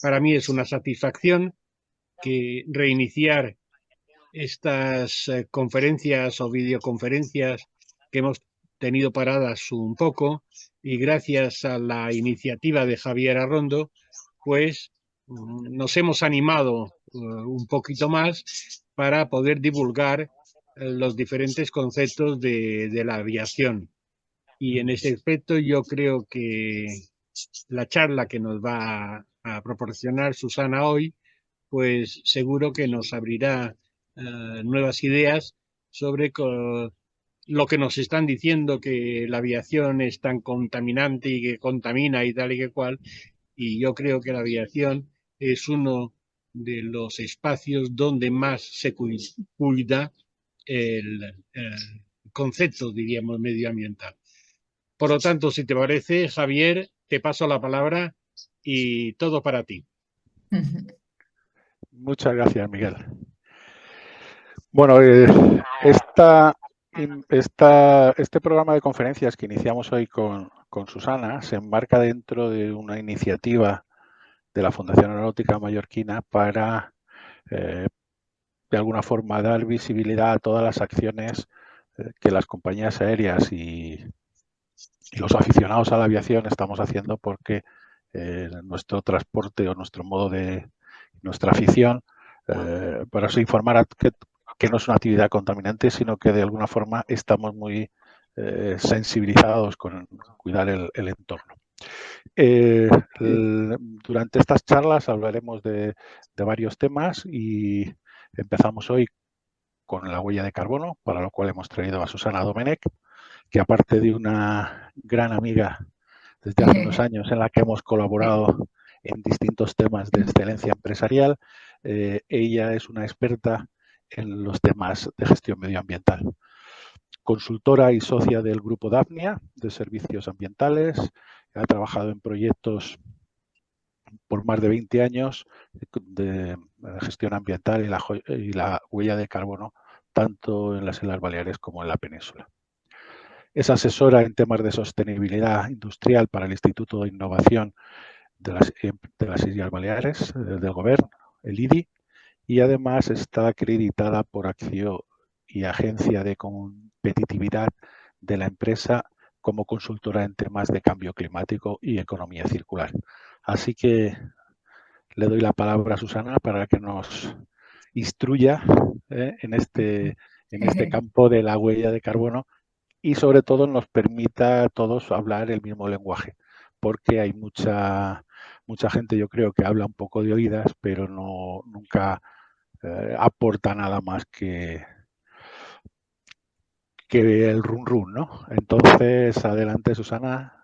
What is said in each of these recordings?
para mí es una satisfacción que reiniciar estas conferencias o videoconferencias que hemos tenido paradas un poco y gracias a la iniciativa de Javier Arrondo, pues nos hemos animado un poquito más para poder divulgar los diferentes conceptos de la aviación. Y en ese aspecto yo creo que la charla que nos va a proporcionar Susana hoy, pues seguro que nos abrirá nuevas ideas sobre lo que nos están diciendo, que la aviación es tan contaminante y que contamina y tal y que cual. Y yo creo que la aviación es uno de los espacios donde más se cuida el concepto, diríamos, medioambiental. Por lo tanto, si te parece, Javier, te paso la palabra y todo para ti. Muchas gracias, Miguel. Bueno, este programa de conferencias que iniciamos hoy con Susana se enmarca dentro de una iniciativa de la Fundación Aeronáutica Mallorquina para, de alguna forma, dar visibilidad a todas las acciones que las compañías aéreas y los aficionados a la aviación estamos haciendo porque nuestro transporte o nuestro modo de nuestra afición, para eso informar que no es una actividad contaminante, sino que de alguna forma estamos muy sensibilizados con cuidar el entorno. Durante estas charlas hablaremos de varios temas y empezamos hoy con la huella de carbono, para lo cual hemos traído a Susana Domenech, que aparte de una gran amiga desde hace unos años en la que hemos colaborado en distintos temas de excelencia empresarial, ella es una experta en los temas de gestión medioambiental. Consultora y socia del grupo Dafnia de servicios ambientales, ha trabajado en proyectos por más de 20 años de gestión ambiental y la huella de carbono, tanto en las Islas Baleares como en la península. Es asesora en temas de sostenibilidad industrial para el Instituto de Innovación de las Islas Baleares, del Gobierno, el IDI, y además está acreditada por Acció y Agencia de Competitividad de la empresa como consultora en temas de cambio climático y economía circular. Así que le doy la palabra a Susana para que nos instruya en este campo de la huella de carbono y sobre todo nos permita a todos hablar el mismo lenguaje, porque hay mucha gente, yo creo, que habla un poco de oídas, pero nunca aporta nada más que el run run, ¿no? Entonces, adelante, Susana,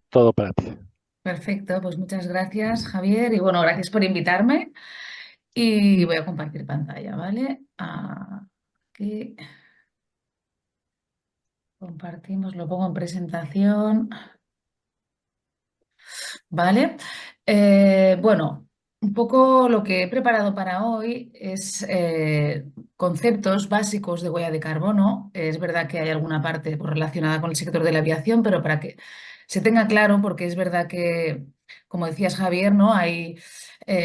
todo para ti. Perfecto, pues muchas gracias, Javier. Y bueno, gracias por invitarme. Y voy a compartir pantalla, ¿vale? Aquí compartimos, lo pongo en presentación. ¿Vale? Bueno, un poco lo que he preparado para hoy es conceptos básicos de huella de carbono. Es verdad que hay alguna parte pues, relacionada con el sector de la aviación, pero para que se tenga claro, porque es verdad que, como decías Javier, ¿no?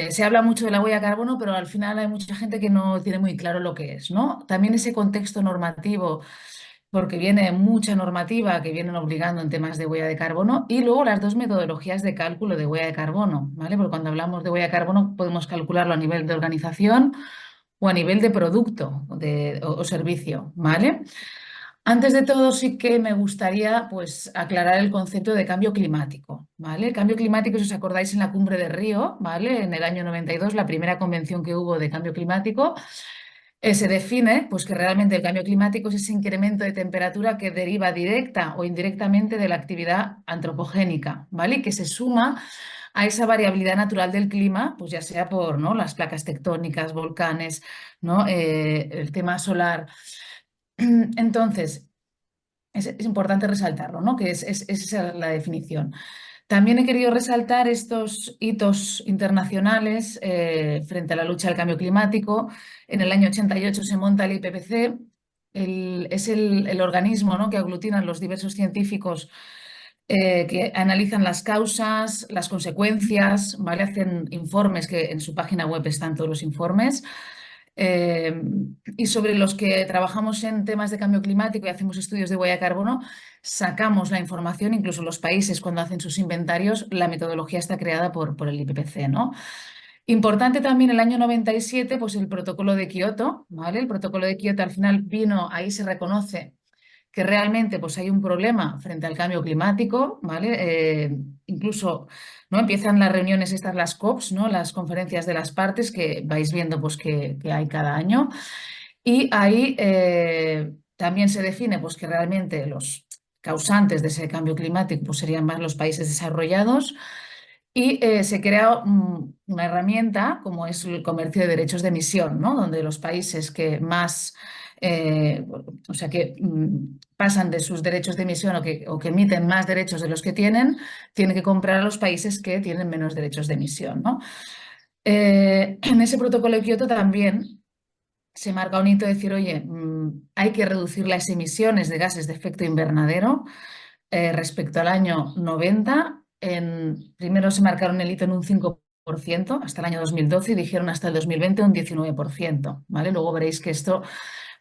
Se habla mucho de la huella de carbono, pero al final hay mucha gente que no tiene muy claro lo que es, ¿no? También ese contexto normativo porque viene mucha normativa que vienen obligando en temas de huella de carbono y luego las dos metodologías de cálculo de huella de carbono, ¿vale? Porque cuando hablamos de huella de carbono podemos calcularlo a nivel de organización o a nivel de producto o servicio, ¿vale? Antes de todo, sí que me gustaría pues, aclarar el concepto de cambio climático, ¿vale? El cambio climático, si os acordáis, en la cumbre de Río, ¿vale? En el año 92, la primera convención que hubo de cambio climático, se define pues, que realmente el cambio climático es ese incremento de temperatura que deriva directa o indirectamente de la actividad antropogénica, ¿vale? Y que se suma a esa variabilidad natural del clima, pues ya sea por ¿no? las placas tectónicas, volcanes, ¿no? El tema solar. Entonces, es importante resaltarlo, ¿no? Que es esa la definición. También he querido resaltar estos hitos internacionales frente a la lucha del cambio climático. En el año 88 se monta el IPCC, es el organismo, ¿no? que aglutina a los diversos científicos que analizan las causas, las consecuencias, ¿vale? Hacen informes que en su página web están todos los informes. Y sobre los que trabajamos en temas de cambio climático y hacemos estudios de huella de carbono, sacamos la información, incluso los países cuando hacen sus inventarios, la metodología está creada por el IPCC, ¿no? Importante también el año 97, pues el protocolo de Kioto, ¿vale? El protocolo de Kioto al final vino, ahí se reconoce que realmente pues, hay un problema frente al cambio climático, ¿vale? Incluso ¿no? Empiezan las reuniones estas, las COPs, ¿no? Las conferencias de las partes que vais viendo pues, que hay cada año. Y ahí también se define pues, que realmente los causantes de ese cambio climático pues, serían más los países desarrollados. Y se crea una herramienta como es el comercio de derechos de emisión, ¿no? Donde los países que más, o sea, que pasan de sus derechos de emisión o que emiten más derechos de los que tienen que comprar a los países que tienen menos derechos de emisión, ¿no? En ese protocolo de Kioto también se marca un hito de decir, oye, hay que reducir las emisiones de gases de efecto invernadero respecto al año 90. Primero se marcaron el hito en un 5% hasta el año 2012 y dijeron hasta el 2020 un 19%, ¿vale? Luego veréis que esto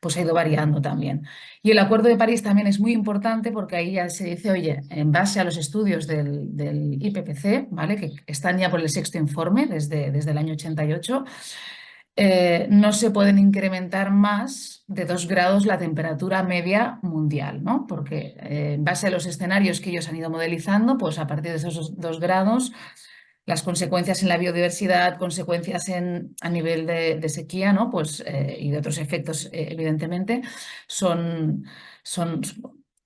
pues, ha ido variando también. Y el Acuerdo de París también es muy importante porque ahí ya se dice, oye, en base a los estudios del IPCC, ¿vale? Que están ya por el sexto informe desde el año 88, no se pueden incrementar más de 2 grados la temperatura media mundial, ¿no? Porque en base a los escenarios que ellos han ido modelizando, pues a partir de esos 2 grados, las consecuencias en la biodiversidad, consecuencias a nivel de sequía, ¿no? Pues, y de otros efectos, evidentemente, son, son,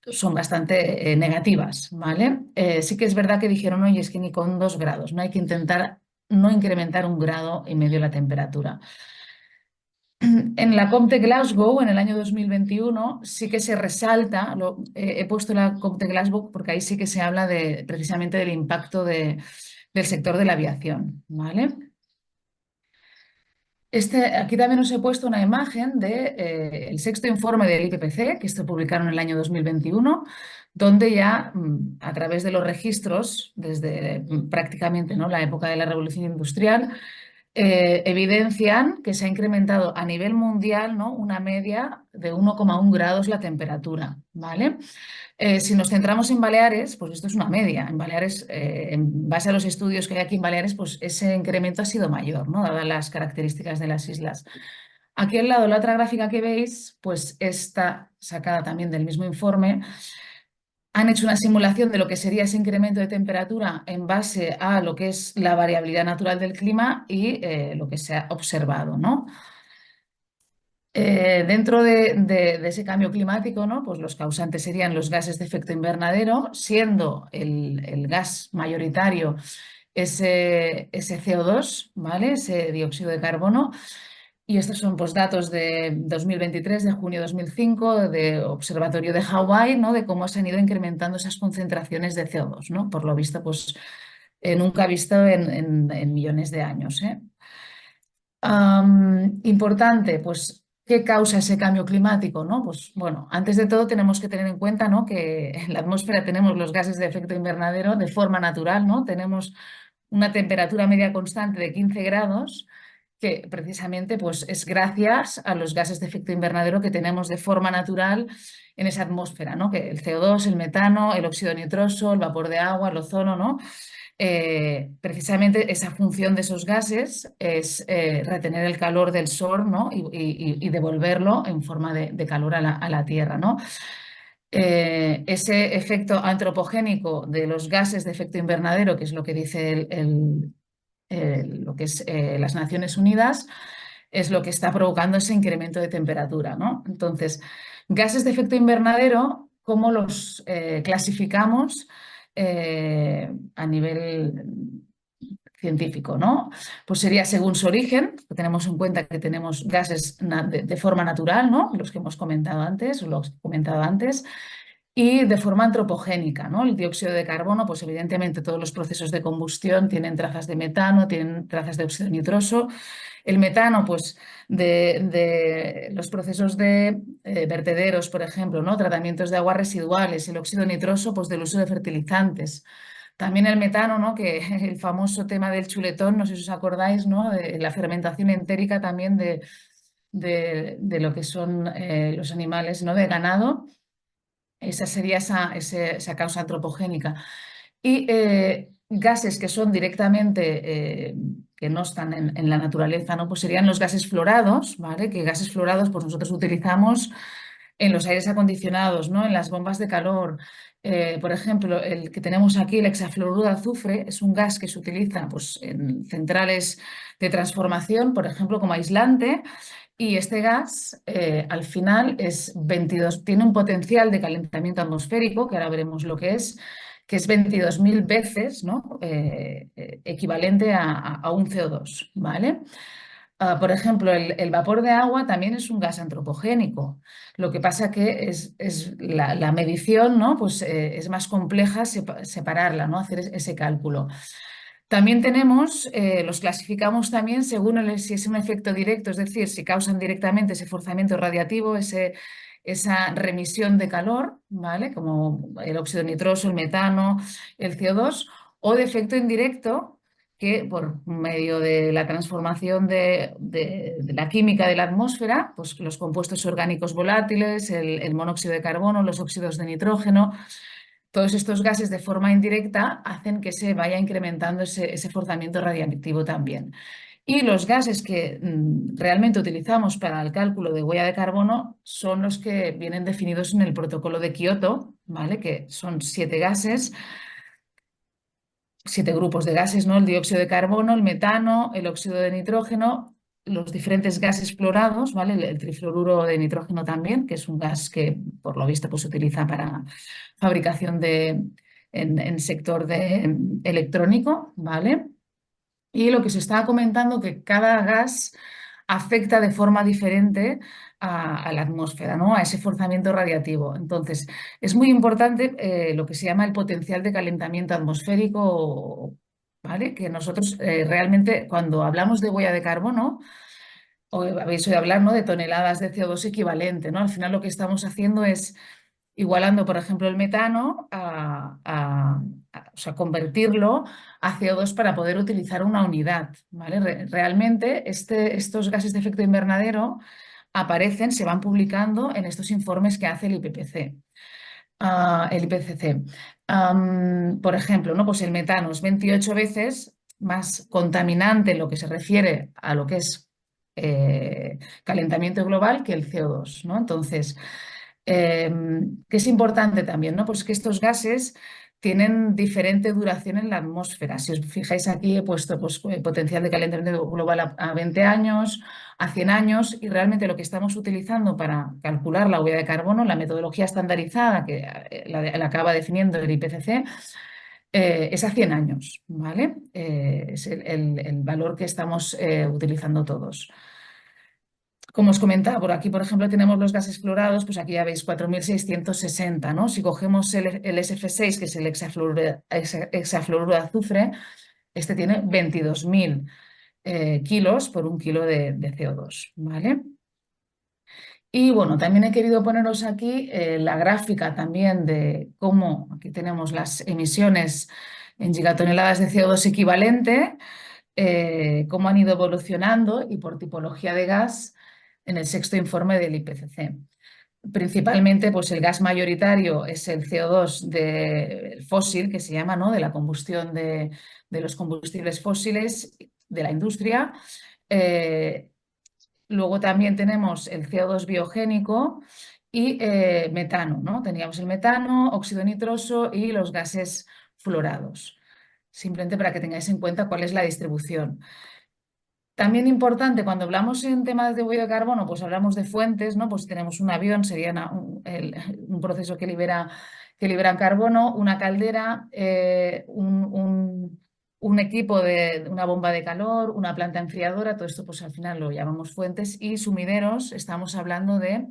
son bastante negativas, ¿vale? Sí que es verdad que dijeron, oye, es que ni con 2 grados, no hay que intentar no incrementar 1,5 grados la temperatura. En la COP de Glasgow, en el año 2021, sí que se resalta, he puesto la COP de Glasgow porque ahí sí que se habla precisamente del impacto del sector de la aviación, ¿vale? Aquí también os he puesto una imagen del sexto informe del IPCC, que esto publicaron en el año 2021, donde ya a través de los registros, desde prácticamente ¿no? la época de la Revolución Industrial, evidencian que se ha incrementado a nivel mundial, ¿no? Una media de 1,1 grados la temperatura, ¿vale? Si nos centramos en Baleares, pues esto es una media. En Baleares, en base a los estudios que hay aquí en Baleares, pues ese incremento ha sido mayor, ¿no? Dadas las características de las islas. Aquí al lado, la otra gráfica que veis, pues está sacada también del mismo informe. Han hecho una simulación de lo que sería ese incremento de temperatura en base a lo que es la variabilidad natural del clima y lo que se ha observado, ¿no? Dentro de ese cambio climático, ¿no? Pues los causantes serían los gases de efecto invernadero, siendo el gas mayoritario ese CO2, ¿vale? Ese dióxido de carbono. Y estos son pues, datos de 2023, de junio de 2005, de Observatorio de Hawái, ¿no? De cómo se han ido incrementando esas concentraciones de CO2, ¿no? Por lo visto, pues nunca visto en millones de años, ¿eh? Importante, pues, ¿qué causa ese cambio climático? ¿No? Pues bueno, antes de todo tenemos que tener en cuenta, ¿no? Que en la atmósfera tenemos los gases de efecto invernadero de forma natural, ¿no? Tenemos una temperatura media constante de 15 grados, que precisamente pues, es gracias a los gases de efecto invernadero que tenemos de forma natural en esa atmósfera, ¿no? Que el CO2, el metano, el óxido nitroso, el vapor de agua, el ozono, ¿no? Precisamente esa función de esos gases es retener el calor del sol, ¿no? y devolverlo en forma de calor a la Tierra, ¿no? Ese efecto antropogénico de los gases de efecto invernadero, que es lo que dice lo que es las Naciones Unidas, es lo que está provocando ese incremento de temperatura, ¿no? Entonces, gases de efecto invernadero, ¿cómo los clasificamos a nivel científico, ¿no? Pues sería según su origen, que tenemos en cuenta que tenemos gases de forma natural, ¿no? Los que hemos comentado antes, y de forma antropogénica, ¿no? El dióxido de carbono, pues evidentemente todos los procesos de combustión tienen trazas de metano, tienen trazas de óxido nitroso, El metano, pues de los procesos de vertederos, por ejemplo, ¿no? Tratamientos de aguas residuales, el óxido nitroso, pues del uso de fertilizantes. También el metano, ¿no? Que el famoso tema del chuletón, no sé si os acordáis, ¿no? De la fermentación entérica también de lo que son los animales, ¿no? De ganado. Esa sería esa causa antropogénica. Y gases que son directamente, que no están en la naturaleza, ¿no? Pues serían los gases fluorados, ¿vale? Que gases fluorados pues nosotros utilizamos en los aires acondicionados, ¿no? En las bombas de calor. Por ejemplo, el que tenemos aquí, el hexafluoruro de azufre, es un gas que se utiliza pues, en centrales de transformación, por ejemplo, como aislante. Y este gas, al final, tiene un potencial de calentamiento atmosférico, que ahora veremos lo que es 22.000 veces, ¿no? Equivalente a un CO2, ¿vale? Por ejemplo, el vapor de agua también es un gas antropogénico. Lo que pasa que es la medición, ¿no? Pues, es más compleja separarla, ¿no? Hacer ese cálculo. También tenemos, los clasificamos también según si es un efecto directo, es decir, si causan directamente ese forzamiento radiativo, esa remisión de calor, ¿vale? Como el óxido nitroso, el metano, el CO2, o de efecto indirecto, que por medio de la transformación de la química de la atmósfera, pues los compuestos orgánicos volátiles, el monóxido de carbono, los óxidos de nitrógeno, todos estos gases de forma indirecta hacen que se vaya incrementando ese forzamiento radiactivo también. Y los gases que realmente utilizamos para el cálculo de huella de carbono son los que vienen definidos en el protocolo de Kioto, ¿vale? Que son 7 gases, 7 grupos de gases, ¿no? El dióxido de carbono, el metano, el óxido de nitrógeno, los diferentes gases fluorados, ¿vale? El trifluoruro de nitrógeno también, que es un gas que por lo visto pues, se utiliza para fabricación en sector electrónico, ¿vale? Y lo que se estaba comentando, que cada gas afecta de forma diferente a la atmósfera, ¿no? A ese forzamiento radiativo. Entonces, es muy importante lo que se llama el potencial de calentamiento atmosférico, ¿vale? Que nosotros realmente cuando hablamos de huella de carbono, o habéis oído hablar, ¿no? De toneladas de CO2 equivalente, ¿no? Al final lo que estamos haciendo es igualando, por ejemplo, el metano o sea, convertirlo a CO2 para poder utilizar una unidad, ¿vale? Realmente estos gases de efecto invernadero aparecen, se van publicando en estos informes que hace el IPCC. El IPCC. Por ejemplo, ¿no? Pues el metano es 28 veces más contaminante en lo que se refiere a lo que es calentamiento global que el CO2, ¿no? Entonces, que es importante también, ¿no? Pues que estos gases tienen diferente duración en la atmósfera. Si os fijáis aquí he puesto pues, potencial de calentamiento global a 20 años, a 100 años, y realmente lo que estamos utilizando para calcular la huella de carbono, la metodología estandarizada que la acaba definiendo el IPCC, es a 100 años, ¿vale? Es el valor que estamos utilizando todos. Como os comentaba, por aquí, por ejemplo, tenemos los gases fluorados, pues aquí ya veis 4.660, ¿no? Si cogemos el SF6, que es el hexafluoruro de azufre, este tiene 22.000 kilos por un kilo de CO2, ¿vale? Y bueno, también he querido poneros aquí la gráfica también de cómo, aquí tenemos las emisiones en gigatoneladas de CO2 equivalente, cómo han ido evolucionando y por tipología de gas en el sexto informe del IPCC. Principalmente, pues el gas mayoritario es el CO2 fósil, que se llama, ¿no? De la combustión de los combustibles fósiles de la industria. Luego también tenemos el CO2 biogénico y metano, ¿no? Teníamos el metano, óxido nitroso y los gases fluorados. Simplemente para que tengáis en cuenta cuál es la distribución. También importante, cuando hablamos en temas de huella de carbono, pues hablamos de fuentes, ¿no? Pues tenemos un avión, sería un proceso que libera carbono, una caldera, un equipo de una bomba de calor, una planta enfriadora, todo esto pues al final lo llamamos fuentes, y sumideros, estamos hablando de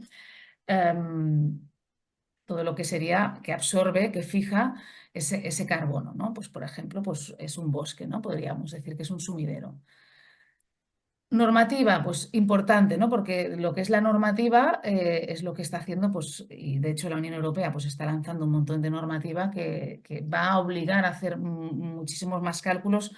todo lo que sería, que absorbe, que fija ese carbono, ¿no? Pues por ejemplo, pues es un bosque, ¿no? Podríamos decir que es un sumidero. Normativa, pues importante, ¿no? Porque lo que es la normativa es lo que está haciendo, pues, y de hecho la Unión Europea pues está lanzando un montón de normativa que va a obligar a hacer muchísimos más cálculos,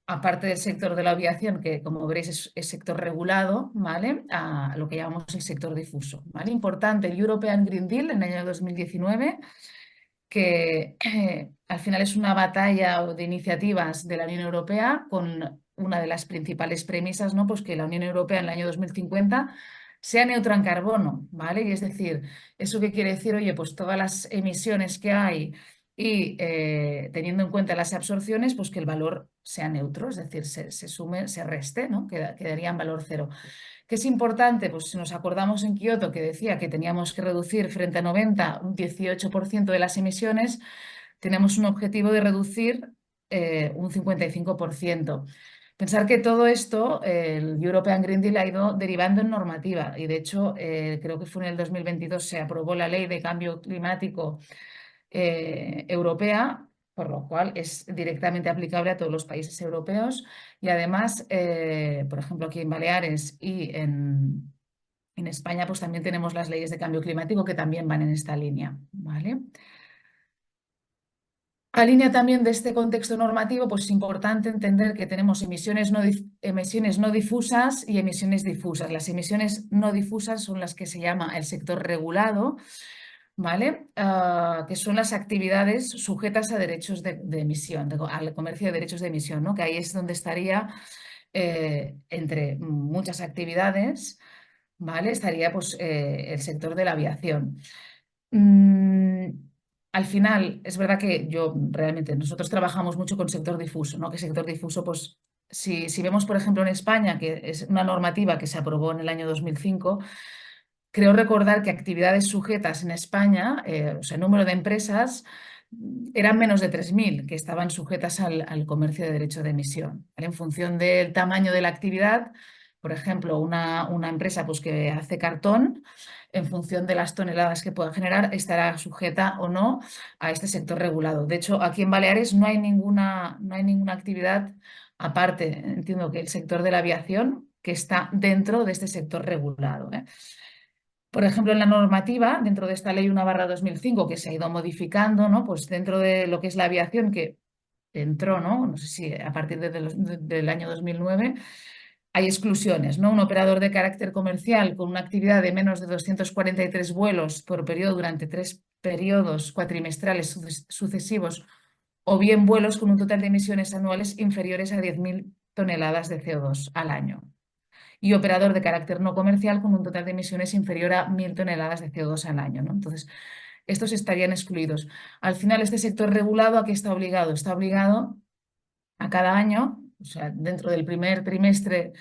aparte del sector de la aviación, que como veréis es sector regulado, ¿vale? A lo que llamamos el sector difuso, ¿vale? Importante, el European Green Deal en el año 2019, que al final es una batalla de iniciativas de la Unión Europea con una de las principales premisas, ¿no? Pues que la Unión Europea en el año 2050 sea neutra en carbono, ¿vale? Y es decir, ¿eso qué quiere decir? Oye, pues todas las emisiones que hay y teniendo en cuenta las absorciones, pues que el valor sea neutro, es decir, se sume, se reste, ¿no? Quedaría en valor cero. ¿Qué es importante? Pues si nos acordamos en Kioto que decía que teníamos que reducir frente a 90 un 18% de las emisiones, tenemos un objetivo de reducir un 55%. Pensar que todo esto, el European Green Deal ha ido derivando en normativa y de hecho creo que fue en el 2022 se aprobó la Ley de Cambio Climático europea, por lo cual es directamente aplicable a todos los países europeos y además, por ejemplo, aquí en Baleares y en España, pues también tenemos las leyes de cambio climático que también van en esta línea, ¿vale? A línea también de este contexto normativo, pues es importante entender que tenemos emisiones no difusas y emisiones difusas. Las emisiones no difusas son las que se llama el sector regulado, ¿vale? Que son las actividades sujetas a derechos de emisión, al comercio de derechos de emisión, ¿no? Que ahí es donde estaría, entre muchas actividades, ¿vale? Estaría pues, el sector de la aviación. Al final, es verdad que yo realmente, nosotros trabajamos mucho con sector difuso, ¿no? Que sector difuso, pues, si vemos, por ejemplo, en España, que es una normativa que se aprobó en el año 2005, creo recordar que actividades sujetas en España, o sea, el número de empresas, eran menos de 3.000 que estaban sujetas al comercio de derecho de emisión, ¿vale? En función del tamaño de la actividad, por ejemplo, una empresa pues, que hace cartón, en función de las toneladas que pueda generar, estará sujeta o no a este sector regulado. De hecho, aquí en Baleares no hay ninguna actividad aparte, entiendo que el sector de la aviación, que está dentro de este sector regulado, ¿eh? Por ejemplo, en la normativa, dentro de esta ley 1/2005, que se ha ido modificando, ¿no? Pues dentro de lo que es la aviación, que entró, no sé si a partir del año 2009, hay exclusiones, ¿no? Un operador de carácter comercial con una actividad de menos de 243 vuelos por periodo durante 3 periodos cuatrimestrales sucesivos, o bien vuelos con un total de emisiones anuales inferiores a 10.000 toneladas de CO2 al año, y operador de carácter no comercial con un total de emisiones inferior a 1.000 toneladas de CO2 al año, ¿no? Entonces, estos estarían excluidos. Al final, este sector regulado, ¿a qué está obligado? Está obligado a cada año, o sea, dentro del primer trimestre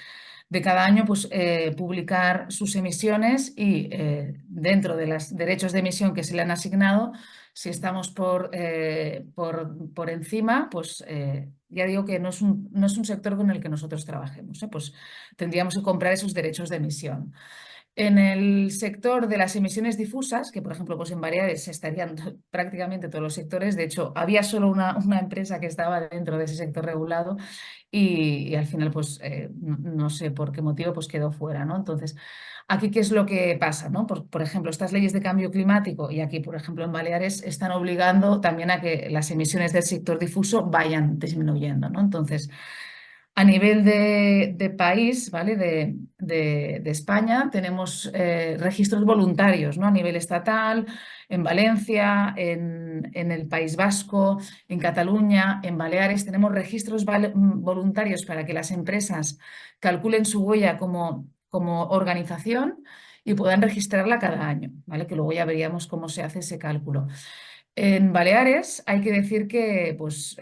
de cada año, pues publicar sus emisiones y dentro de los derechos de emisión que se le han asignado, si estamos por encima, pues ya digo que no es un sector con el que nosotros trabajemos, pues tendríamos que comprar esos derechos de emisión. En el sector de las emisiones difusas, que por ejemplo pues en Baleares estarían prácticamente todos los sectores, de hecho había solo una empresa que estaba dentro de ese sector regulado y al final pues no sé por qué motivo pues quedó fuera, ¿no? Entonces, aquí qué es lo que pasa, ¿no? Por ejemplo, estas leyes de cambio climático y aquí por ejemplo en Baleares están obligando también a que las emisiones del sector difuso vayan disminuyendo, ¿no? Entonces, a nivel de país, ¿vale? De España, tenemos registros voluntarios, ¿no? A nivel estatal, en Valencia, en el País Vasco, en Cataluña, en Baleares, tenemos registros voluntarios para que las empresas calculen su huella como organización y puedan registrarla cada año, ¿vale? Que luego ya veríamos cómo se hace ese cálculo. En Baleares hay que decir que, pues,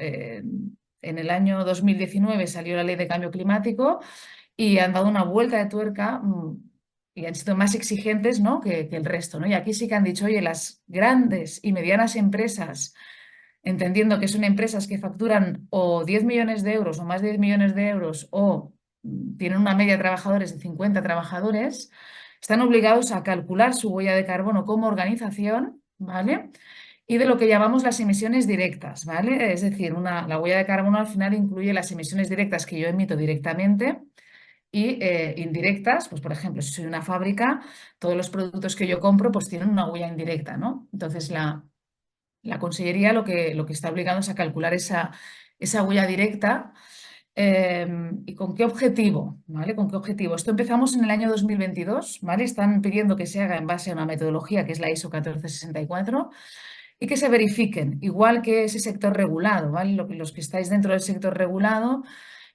en el año 2019 salió la Ley de Cambio Climático y han dado una vuelta de tuerca y han sido más exigentes, ¿no? que el resto, ¿no? Y aquí sí que han dicho, oye, las grandes y medianas empresas, entendiendo que son empresas que facturan o 10 millones de euros o más de 10 millones de euros o tienen una media de trabajadores de 50 trabajadores, están obligados a calcular su huella de carbono como organización, ¿vale? Y de lo que llamamos las emisiones directas, ¿vale? Es decir, la huella de carbono al final incluye las emisiones directas que yo emito directamente y indirectas, pues por ejemplo, si soy una fábrica, todos los productos que yo compro pues tienen una huella indirecta, ¿no? Entonces la Consellería lo que está obligado es a calcular esa huella directa. ¿Y con qué objetivo? ¿Vale? ¿Con qué objetivo? Esto empezamos en el año 2022, ¿vale? Están pidiendo que se haga en base a una metodología que es la ISO 1464 y que se verifiquen, igual que ese sector regulado, ¿vale? Los que estáis dentro del sector regulado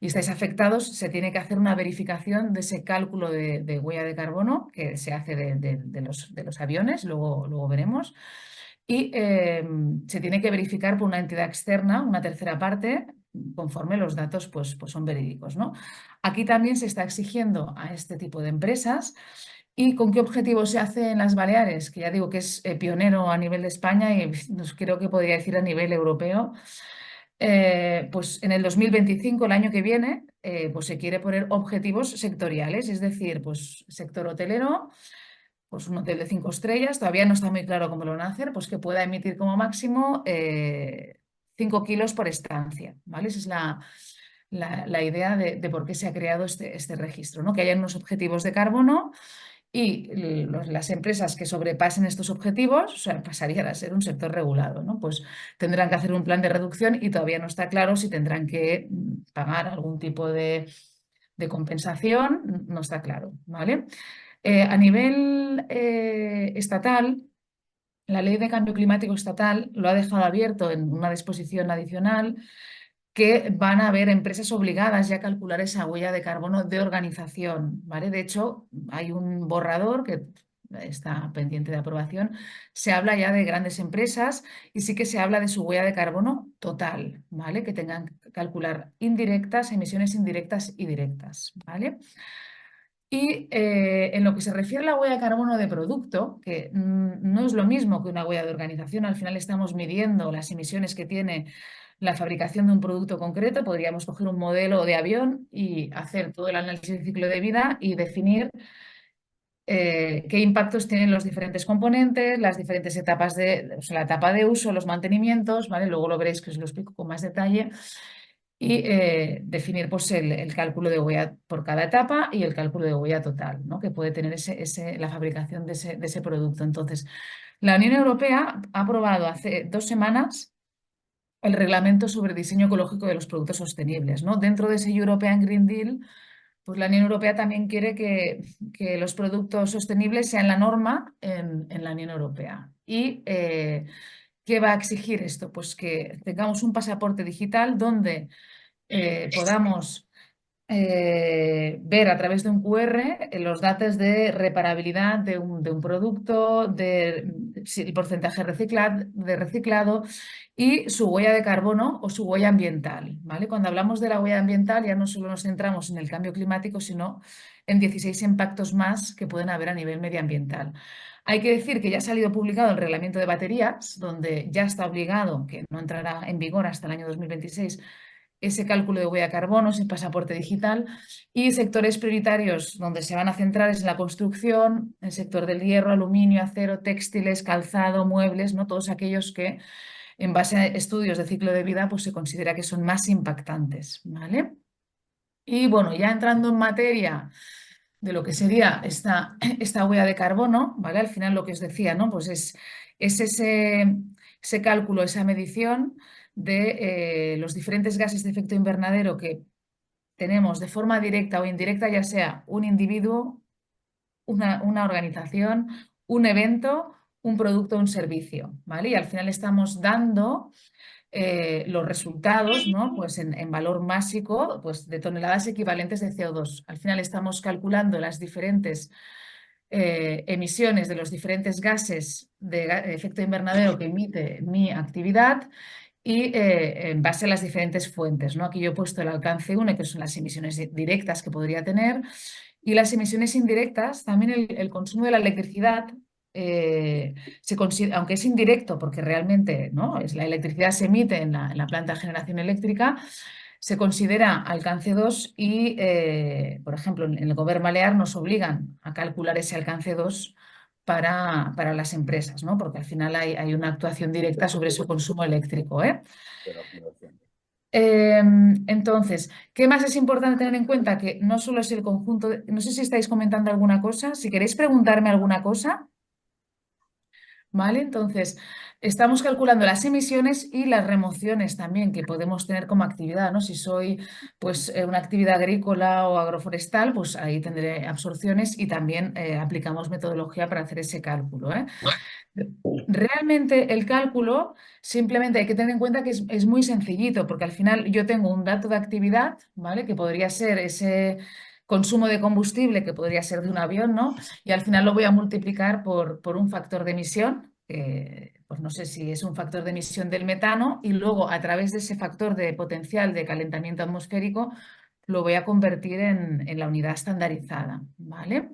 y estáis afectados, se tiene que hacer una verificación de ese cálculo de huella de carbono que se hace de los aviones, luego veremos. Y se tiene que verificar por una entidad externa, una tercera parte, conforme los datos pues son verídicos, ¿no? Aquí también se está exigiendo a este tipo de empresas. ¿Y con qué objetivo se hace en las Baleares? Que ya digo que es pionero a nivel de España y creo que podría decir a nivel europeo. Pues en el 2025, el año que viene, pues se quiere poner objetivos sectoriales, es decir, pues sector hotelero, pues un hotel de 5 estrellas, todavía no está muy claro cómo lo van a hacer, pues que pueda emitir como máximo 5 kilos por estancia, ¿vale? Esa es la idea de por qué se ha creado este registro, ¿no? Que haya unos objetivos de carbono y las empresas que sobrepasen estos objetivos, o sea, pasarían a ser un sector regulado, ¿no? Pues tendrán que hacer un plan de reducción y todavía no está claro si tendrán que pagar algún tipo de compensación, no está claro, ¿vale? A nivel estatal, la Ley de Cambio Climático Estatal lo ha dejado abierto en una disposición adicional que van a haber empresas obligadas ya a calcular esa huella de carbono de organización, ¿vale? De hecho, hay un borrador que está pendiente de aprobación. Se habla ya de grandes empresas y sí que se habla de su huella de carbono total, ¿vale? Que tengan que calcular indirectas, emisiones indirectas y directas, ¿vale? Y en lo que se refiere a la huella de carbono de producto, que no es lo mismo que una huella de organización, al final estamos midiendo las emisiones que tiene la fabricación de un producto concreto, podríamos coger un modelo de avión y hacer todo el análisis de ciclo de vida y definir qué impactos tienen los diferentes componentes, las diferentes etapas o sea, la etapa de uso, los mantenimientos, ¿vale? Luego lo veréis que os lo explico con más detalle y definir pues, el cálculo de huella por cada etapa y el cálculo de huella total, ¿no? Que puede tener la fabricación de ese producto. Entonces, la Unión Europea ha aprobado hace 2 semanas el reglamento sobre diseño ecológico de los productos sostenibles, ¿no? Dentro de ese European Green Deal, pues la Unión Europea también quiere que los productos sostenibles sean la norma en la Unión Europea. ¿Y qué va a exigir esto? Pues que tengamos un pasaporte digital donde podamos ver a través de un QR los datos de reparabilidad de un producto, el porcentaje de reciclado y su huella de carbono o su huella ambiental, ¿vale? Cuando hablamos de la huella ambiental ya no solo nos centramos en el cambio climático, sino en 16 impactos más que pueden haber a nivel medioambiental. Hay que decir que ya ha salido publicado el reglamento de baterías, donde ya está obligado, que no entrará en vigor hasta el año 2026, ese cálculo de huella de carbono, ese pasaporte digital, y sectores prioritarios donde se van a centrar es en la construcción, el sector del hierro, aluminio, acero, textiles, calzado, muebles, ¿no? Todos aquellos que en base a estudios de ciclo de vida pues se considera que son más impactantes, ¿vale? Y bueno, ya entrando en materia de lo que sería esta huella de carbono, ¿vale? Al final lo que os decía, ¿no? Pues es ese cálculo, esa medición de los diferentes gases de efecto invernadero que tenemos de forma directa o indirecta, ya sea un individuo, una organización, un evento, un producto o un servicio, ¿vale? Y al final estamos dando los resultados, ¿no? Pues en valor másico pues de toneladas equivalentes de CO2. Al final estamos calculando las diferentes emisiones de los diferentes gases de efecto invernadero que emite mi actividad y en base a las diferentes fuentes, ¿no? Aquí yo he puesto el alcance 1, que son las emisiones directas que podría tener, y las emisiones indirectas, también el consumo de la electricidad, aunque es indirecto, porque realmente, ¿no? La electricidad se emite en la planta de generación eléctrica, se considera alcance 2 y, por ejemplo, en el Gobierno Balear nos obligan a calcular ese alcance 2 para las empresas, ¿no? Porque al final hay una actuación directa sobre su consumo eléctrico, ¿eh? Entonces, ¿qué más es importante tener en cuenta? Que no solo es el conjunto, no sé si estáis comentando alguna cosa, si queréis preguntarme alguna cosa. ¿Vale? Entonces, estamos calculando las emisiones y las remociones también que podemos tener como actividad, ¿no? Si soy pues una actividad agrícola o agroforestal, pues ahí tendré absorciones y también aplicamos metodología para hacer ese cálculo, ¿eh? Realmente el cálculo simplemente hay que tener en cuenta que es muy sencillito, porque al final yo tengo un dato de actividad, ¿vale? Que podría ser ese consumo de combustible, que podría ser de un avión, ¿no? Y al final lo voy a multiplicar por un factor de emisión, que pues no sé si es un factor de emisión del metano, y luego a través de ese factor de potencial de calentamiento atmosférico lo voy a convertir en la unidad estandarizada, ¿vale?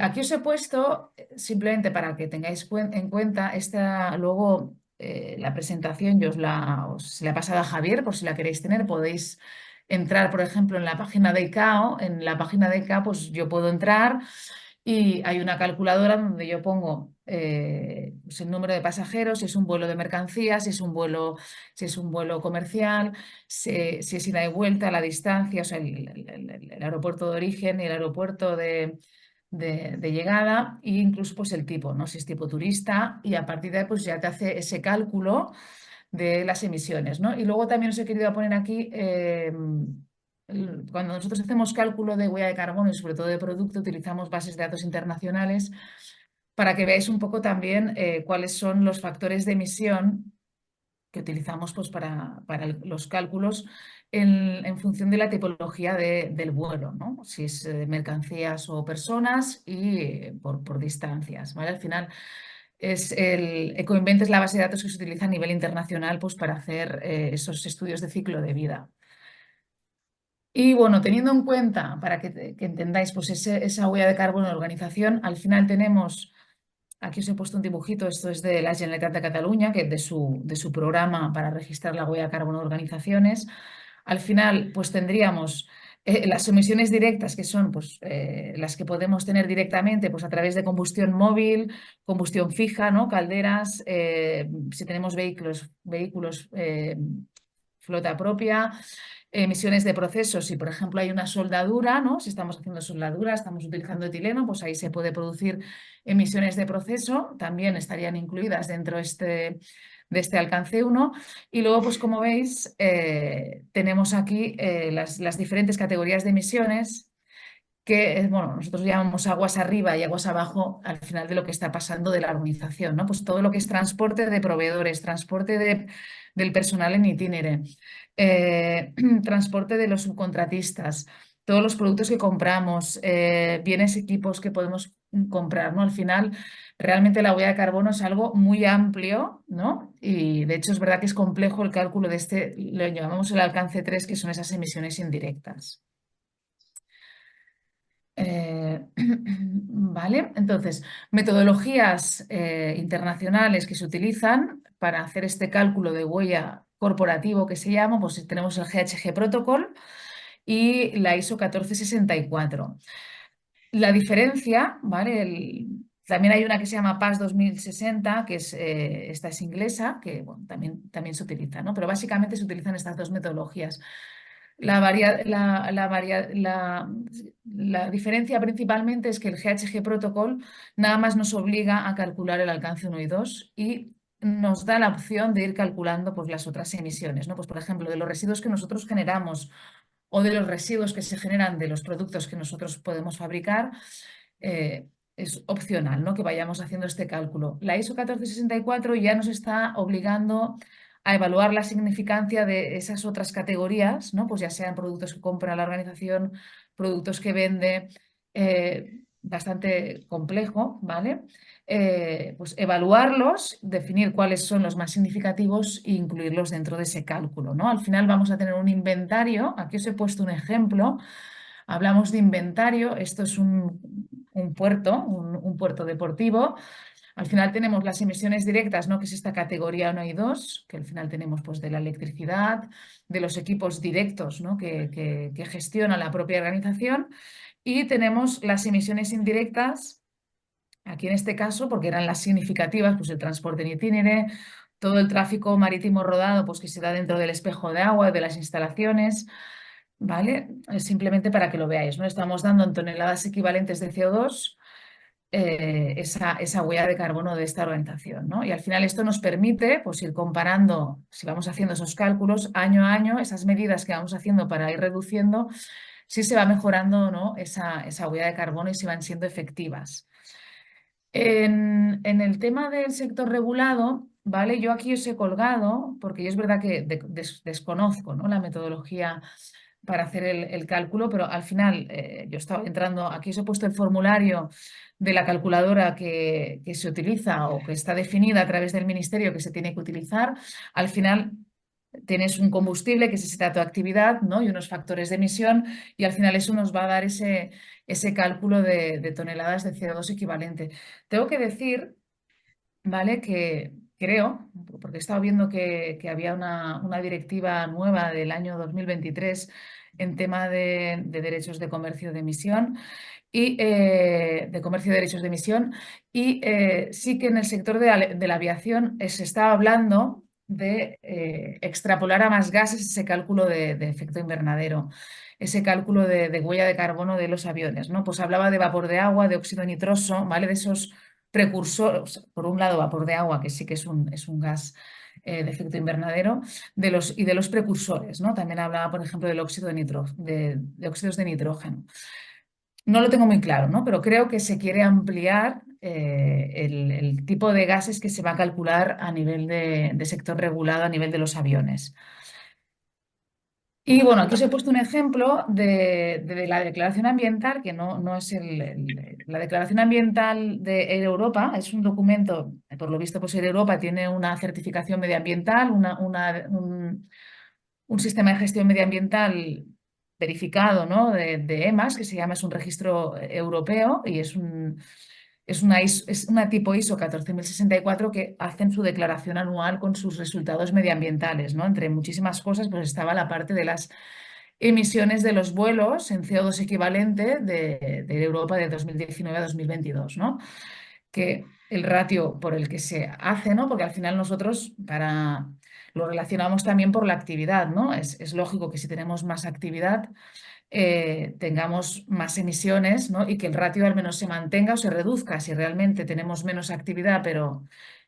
Aquí os he puesto, simplemente para que tengáis en cuenta, luego la presentación os la he pasado a Javier, por si la queréis tener, podéis entrar, por ejemplo, en la página de ICAO. En la página de ICAO, pues yo puedo entrar y hay una calculadora donde yo pongo pues el número de pasajeros, si es un vuelo de mercancías, si es un vuelo comercial, si es ida y vuelta, la distancia, o sea, el aeropuerto de origen y el aeropuerto de llegada, e incluso pues el tipo, ¿no? Si es tipo turista, y a partir de ahí pues ya te hace ese cálculo de las emisiones, ¿no? Y luego también os he querido poner aquí, cuando nosotros hacemos cálculo de huella de carbono y sobre todo de producto, utilizamos bases de datos internacionales para que veáis un poco también cuáles son los factores de emisión que utilizamos pues, para los cálculos en función de la tipología del vuelo, ¿no? Si es mercancías o personas y por distancias, ¿vale? Al final Ecoinvent es la base de datos que se utiliza a nivel internacional pues, para hacer esos estudios de ciclo de vida. Y bueno, teniendo en cuenta, para que entendáis pues esa huella de carbono de la organización, al final tenemos. Aquí os he puesto un dibujito, esto es de la Generalitat de Cataluña, que es de su programa para registrar la huella de carbono de organizaciones. Al final, pues tendríamos las emisiones directas, que son pues, las que podemos tener directamente pues, a través de combustión móvil, combustión fija, ¿no? Calderas, si tenemos vehículos flota propia, emisiones de procesos. Si, por ejemplo, hay una soldadura, ¿no? Si estamos haciendo soldadura, estamos utilizando etileno, pues ahí se puede producir emisiones de proceso, también estarían incluidas dentro de este alcance 1. Y luego, pues como veis, tenemos aquí las diferentes categorías de emisiones que, bueno, nosotros llamamos aguas arriba y aguas abajo al final de lo que está pasando de la organización, ¿no? Pues todo lo que es transporte de proveedores, transporte del personal en itinere, transporte de los subcontratistas, todos los productos que compramos, bienes, equipos que podemos comprar, ¿no? Al final, realmente la huella de carbono es algo muy amplio, ¿no? Y de hecho es verdad que es complejo el cálculo de lo llamamos el alcance 3, que son esas emisiones indirectas. Vale, entonces, metodologías internacionales que se utilizan para hacer este cálculo de huella corporativo que se llama, pues tenemos el GHG Protocol y la ISO 1464. La diferencia, ¿vale? También hay una que se llama PAS 2060, que esta es inglesa, que bueno, también se utiliza, ¿no? Pero básicamente se utilizan estas dos metodologías. La diferencia principalmente es que el GHG Protocol nada más nos obliga a calcular el alcance 1 y 2 y nos da la opción de ir calculando pues, las otras emisiones, ¿no? Pues, por ejemplo, de los residuos que nosotros generamos o de los residuos que se generan de los productos que nosotros podemos fabricar, es opcional, ¿no? Que vayamos haciendo este cálculo. La ISO 1464 ya nos está obligando a evaluar la significancia de esas otras categorías, ¿no? Pues ya sean productos que compra la organización, productos que vende, bastante complejo, ¿vale? Pues evaluarlos, definir cuáles son los más significativos e incluirlos dentro de ese cálculo, ¿no? Al final vamos a tener un inventario, aquí os he puesto un ejemplo, hablamos de inventario, esto es un puerto, un puerto deportivo. Al final tenemos las emisiones directas, ¿no? Que es esta categoría 1 y 2, que al final tenemos pues, de la electricidad, de los equipos directos, ¿no? que gestiona la propia organización, y tenemos las emisiones indirectas, aquí en este caso, porque eran las significativas, pues el transporte en itinere, todo el tráfico marítimo rodado pues, que se da dentro del espejo de agua de las instalaciones, ¿vale? Simplemente para que lo veáis, ¿no? Estamos dando en toneladas equivalentes de CO2 esa huella de carbono de esta organización, ¿no? Y al final esto nos permite pues, ir comparando, si vamos haciendo esos cálculos año a año, esas medidas que vamos haciendo para ir reduciendo, si se va mejorando o no esa huella de carbono y si van siendo efectivas. En el tema del sector regulado, ¿vale? Yo aquí os he colgado, porque yo es verdad que desconozco, ¿no? La metodología para hacer el cálculo, pero al final yo estaba entrando, aquí os he puesto el formulario de la calculadora que se utiliza o que está definida a través del ministerio que se tiene que utilizar. Al final tienes un combustible que necesita tu actividad, ¿no? Y unos factores de emisión y al final eso nos va a dar ese cálculo de toneladas de CO2 equivalente. Tengo que decir, ¿vale? Que creo, porque he estado viendo que había una directiva nueva del año 2023 en tema de derechos de comercio de emisión y de comercio de derechos de emisión y sí que en el sector de la aviación se está hablando de extrapolar a más gases ese cálculo de efecto invernadero, ese cálculo de huella de carbono de los aviones, ¿no? Pues hablaba de vapor de agua, de óxido nitroso, ¿vale? De esos precursores, por un lado vapor de agua, que sí que es un gas de efecto invernadero, y de los precursores, ¿no? También hablaba, por ejemplo, del óxido de óxidos de nitrógeno. No lo tengo muy claro, ¿no? Pero creo que se quiere ampliar el tipo de gases que se va a calcular a nivel de sector regulado, a nivel de los aviones. Y bueno, aquí os he puesto un ejemplo de la declaración ambiental, que no es la declaración ambiental de Air Europa, es un documento, por lo visto, pues Air Europa tiene una certificación medioambiental, un sistema de gestión medioambiental verificado, ¿no? de EMAS, que se llama, es un registro europeo y es una tipo ISO 14064 que hacen su declaración anual con sus resultados medioambientales, ¿no? Entre muchísimas cosas, pues estaba la parte de las emisiones de los vuelos en CO2 equivalente de Europa de 2019 a 2022, ¿no? Que el ratio por el que se hace, ¿no? Porque al final nosotros lo relacionamos también por la actividad, ¿no? Es lógico que si tenemos más actividad tengamos más emisiones, ¿no? Y que el ratio al menos se mantenga o se reduzca. Si realmente tenemos menos actividad, pero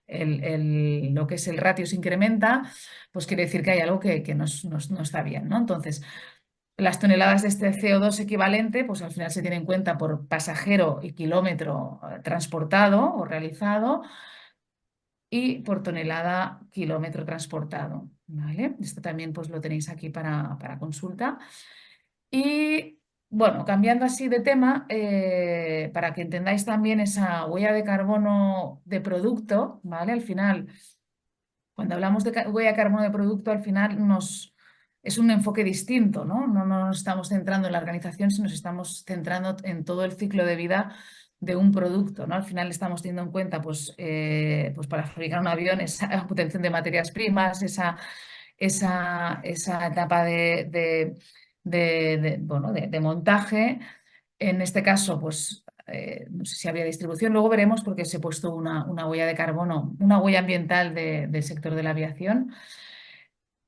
lo que es el ratio se incrementa, pues quiere decir que hay algo que no está bien, ¿no? Entonces, las toneladas de este CO2 equivalente, pues al final se tiene en cuenta por pasajero y kilómetro transportado o realizado y por tonelada kilómetro transportado, ¿vale? Esto también pues lo tenéis aquí para consulta. Y bueno, cambiando así de tema, para que entendáis también esa huella de carbono de producto, ¿vale? Al final, cuando hablamos de huella de carbono de producto, al final es un enfoque distinto, ¿no? No nos estamos centrando en la organización, sino nos estamos centrando en todo el ciclo de vida de un producto, ¿no? Al final estamos teniendo en cuenta, pues para fabricar un avión, esa obtención de materias primas, esa etapa de montaje. En este caso, pues no sé si había distribución, luego veremos porque se ha puesto una huella de carbono, una huella ambiental del sector de la aviación.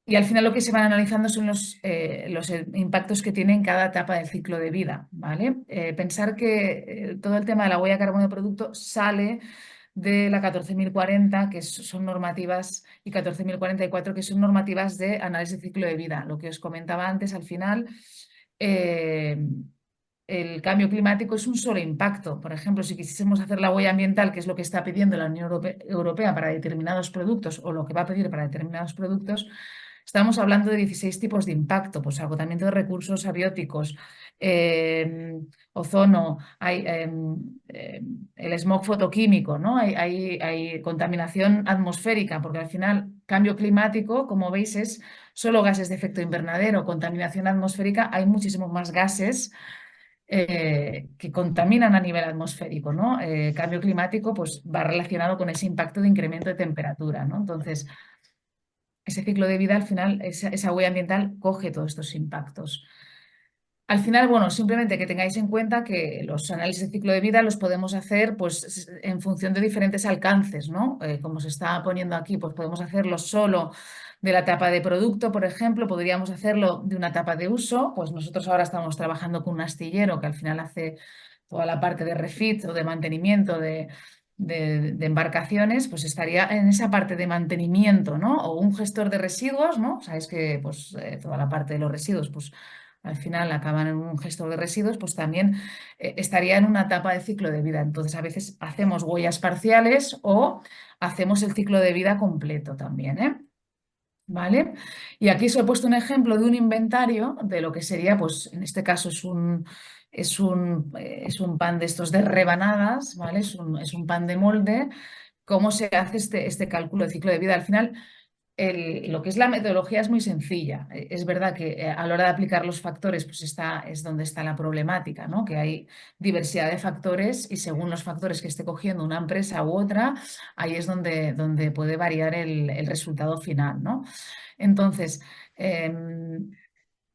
Y al final lo que se van analizando son los impactos que tiene en cada etapa del ciclo de vida, ¿vale? Pensar que todo el tema de la huella de carbono de producto sale de la 14.040, que son normativas, y 14.044, que son normativas de análisis de ciclo de vida. Lo que os comentaba antes, al final, el cambio climático es un solo impacto. Por ejemplo, si quisiésemos hacer la huella ambiental, que es lo que está pidiendo la Unión Europea para determinados productos o lo que va a pedir para determinados productos, estamos hablando de 16 tipos de impacto, pues agotamiento de recursos abióticos, ozono, hay el smog fotoquímico, ¿no? Hay contaminación atmosférica, porque al final cambio climático, como veis, es solo gases de efecto invernadero. Contaminación atmosférica, hay muchísimos más gases que contaminan a nivel atmosférico, ¿no? Cambio climático pues, va relacionado con ese impacto de incremento de temperatura, ¿no? Entonces, ese ciclo de vida, al final, esa huella ambiental coge todos estos impactos. Al final, bueno, simplemente que tengáis en cuenta que los análisis de ciclo de vida los podemos hacer pues, en función de diferentes alcances, ¿no? Como se está poniendo aquí, pues podemos hacerlo solo de la etapa de producto, por ejemplo, podríamos hacerlo de una etapa de uso, pues nosotros ahora estamos trabajando con un astillero que al final hace toda la parte de refit o de mantenimiento de embarcaciones, pues estaría en esa parte de mantenimiento, ¿no? O un gestor de residuos, ¿no? Sabéis que pues, toda la parte de los residuos, pues al final acaban en un gestor de residuos, pues también estaría en una etapa de ciclo de vida. Entonces, a veces hacemos huellas parciales o hacemos el ciclo de vida completo también, ¿eh? ¿Vale? Y aquí os he puesto un ejemplo de un inventario de lo que sería, pues en este caso es un pan de estos de rebanadas, ¿vale? Es un pan de molde. ¿Cómo se hace este cálculo de ciclo de vida? Al final, lo que es la metodología es muy sencilla. Es verdad que a la hora de aplicar los factores, pues es donde está la problemática, ¿no? Que hay diversidad de factores y según los factores que esté cogiendo una empresa u otra, ahí es donde puede variar el resultado final, ¿no? Entonces,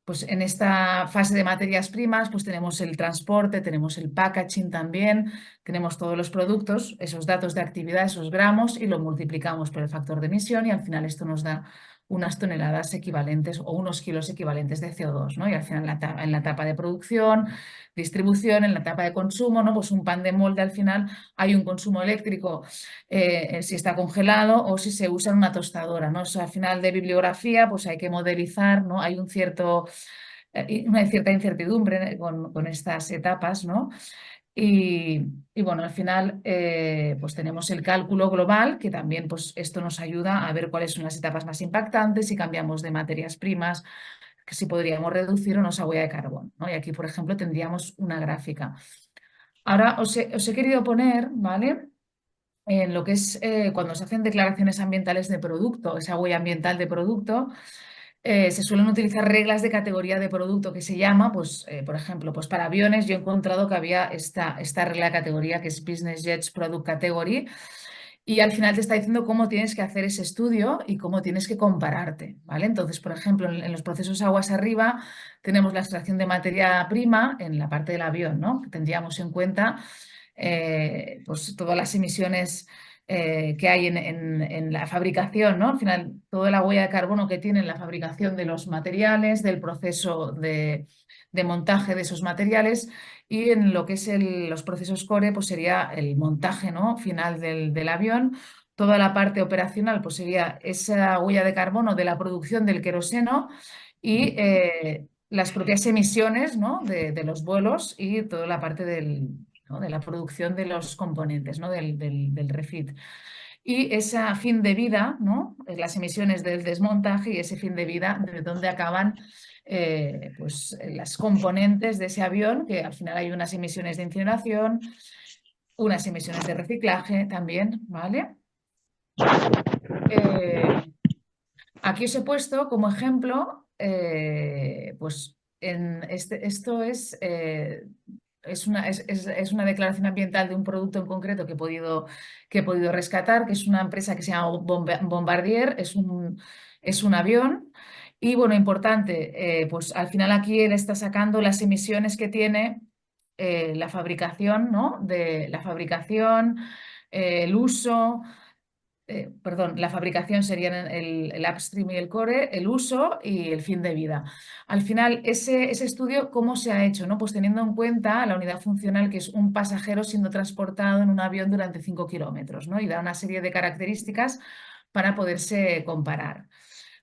pues en esta fase de materias primas, pues tenemos el transporte, tenemos el packaging también, tenemos todos los productos, esos datos de actividad, esos gramos, y lo multiplicamos por el factor de emisión y al final esto nos da unas toneladas equivalentes o unos kilos equivalentes de CO2, ¿no? Y al final en la etapa de producción, distribución, en la etapa de consumo, ¿no? Pues un pan de molde al final hay un consumo eléctrico si está congelado o si se usa en una tostadora, ¿no? O sea, al final de bibliografía, pues hay que modelizar, ¿no? Hay una cierta incertidumbre con estas etapas, ¿no? Y bueno, al final pues tenemos el cálculo global, que también pues esto nos ayuda a ver cuáles son las etapas más impactantes, si cambiamos de materias primas, que si podríamos reducir o no esa huella de carbono, ¿no? Y aquí, por ejemplo, tendríamos una gráfica. Ahora os he querido poner, ¿vale? En lo que es cuando se hacen declaraciones ambientales de producto, esa huella ambiental de producto, se suelen utilizar reglas de categoría de producto que se llama, pues, por ejemplo, pues para aviones yo he encontrado que había esta regla de categoría que es Business Jets Product Category y al final te está diciendo cómo tienes que hacer ese estudio y cómo tienes que compararte, ¿vale? Entonces, por ejemplo, en los procesos aguas arriba tenemos la extracción de materia prima en la parte del avión, ¿no? Tendríamos en cuenta pues todas las emisiones que hay en la fabricación, ¿no? Al final, toda la huella de carbono que tiene en la fabricación de los materiales, del proceso de montaje de esos materiales y en lo que es los procesos core, pues sería el montaje, ¿no? Final del avión. Toda la parte operacional, pues sería esa huella de carbono de la producción del queroseno y las propias emisiones, ¿no? de los vuelos y toda la parte ¿no? de la producción de los componentes, ¿no? del refit. Y ese fin de vida, ¿no? Las emisiones del desmontaje y ese fin de vida de dónde acaban pues, las componentes de ese avión, que al final hay unas emisiones de incineración, unas emisiones de reciclaje también, ¿vale? Aquí os he puesto como ejemplo, pues esto es una declaración ambiental de un producto en concreto que he podido rescatar, que es una empresa que se llama Bombardier, es un avión. Y bueno, importante, pues al final aquí él está sacando las emisiones que tiene la fabricación, ¿no? De la fabricación, el uso perdón, la fabricación serían el upstream y el core, el uso y el fin de vida. Al final, ese estudio, ¿cómo se ha hecho? ¿No? Pues teniendo en cuenta la unidad funcional, que es un pasajero siendo transportado en un avión durante 5 kilómetros, ¿no? Y da una serie de características para poderse comparar.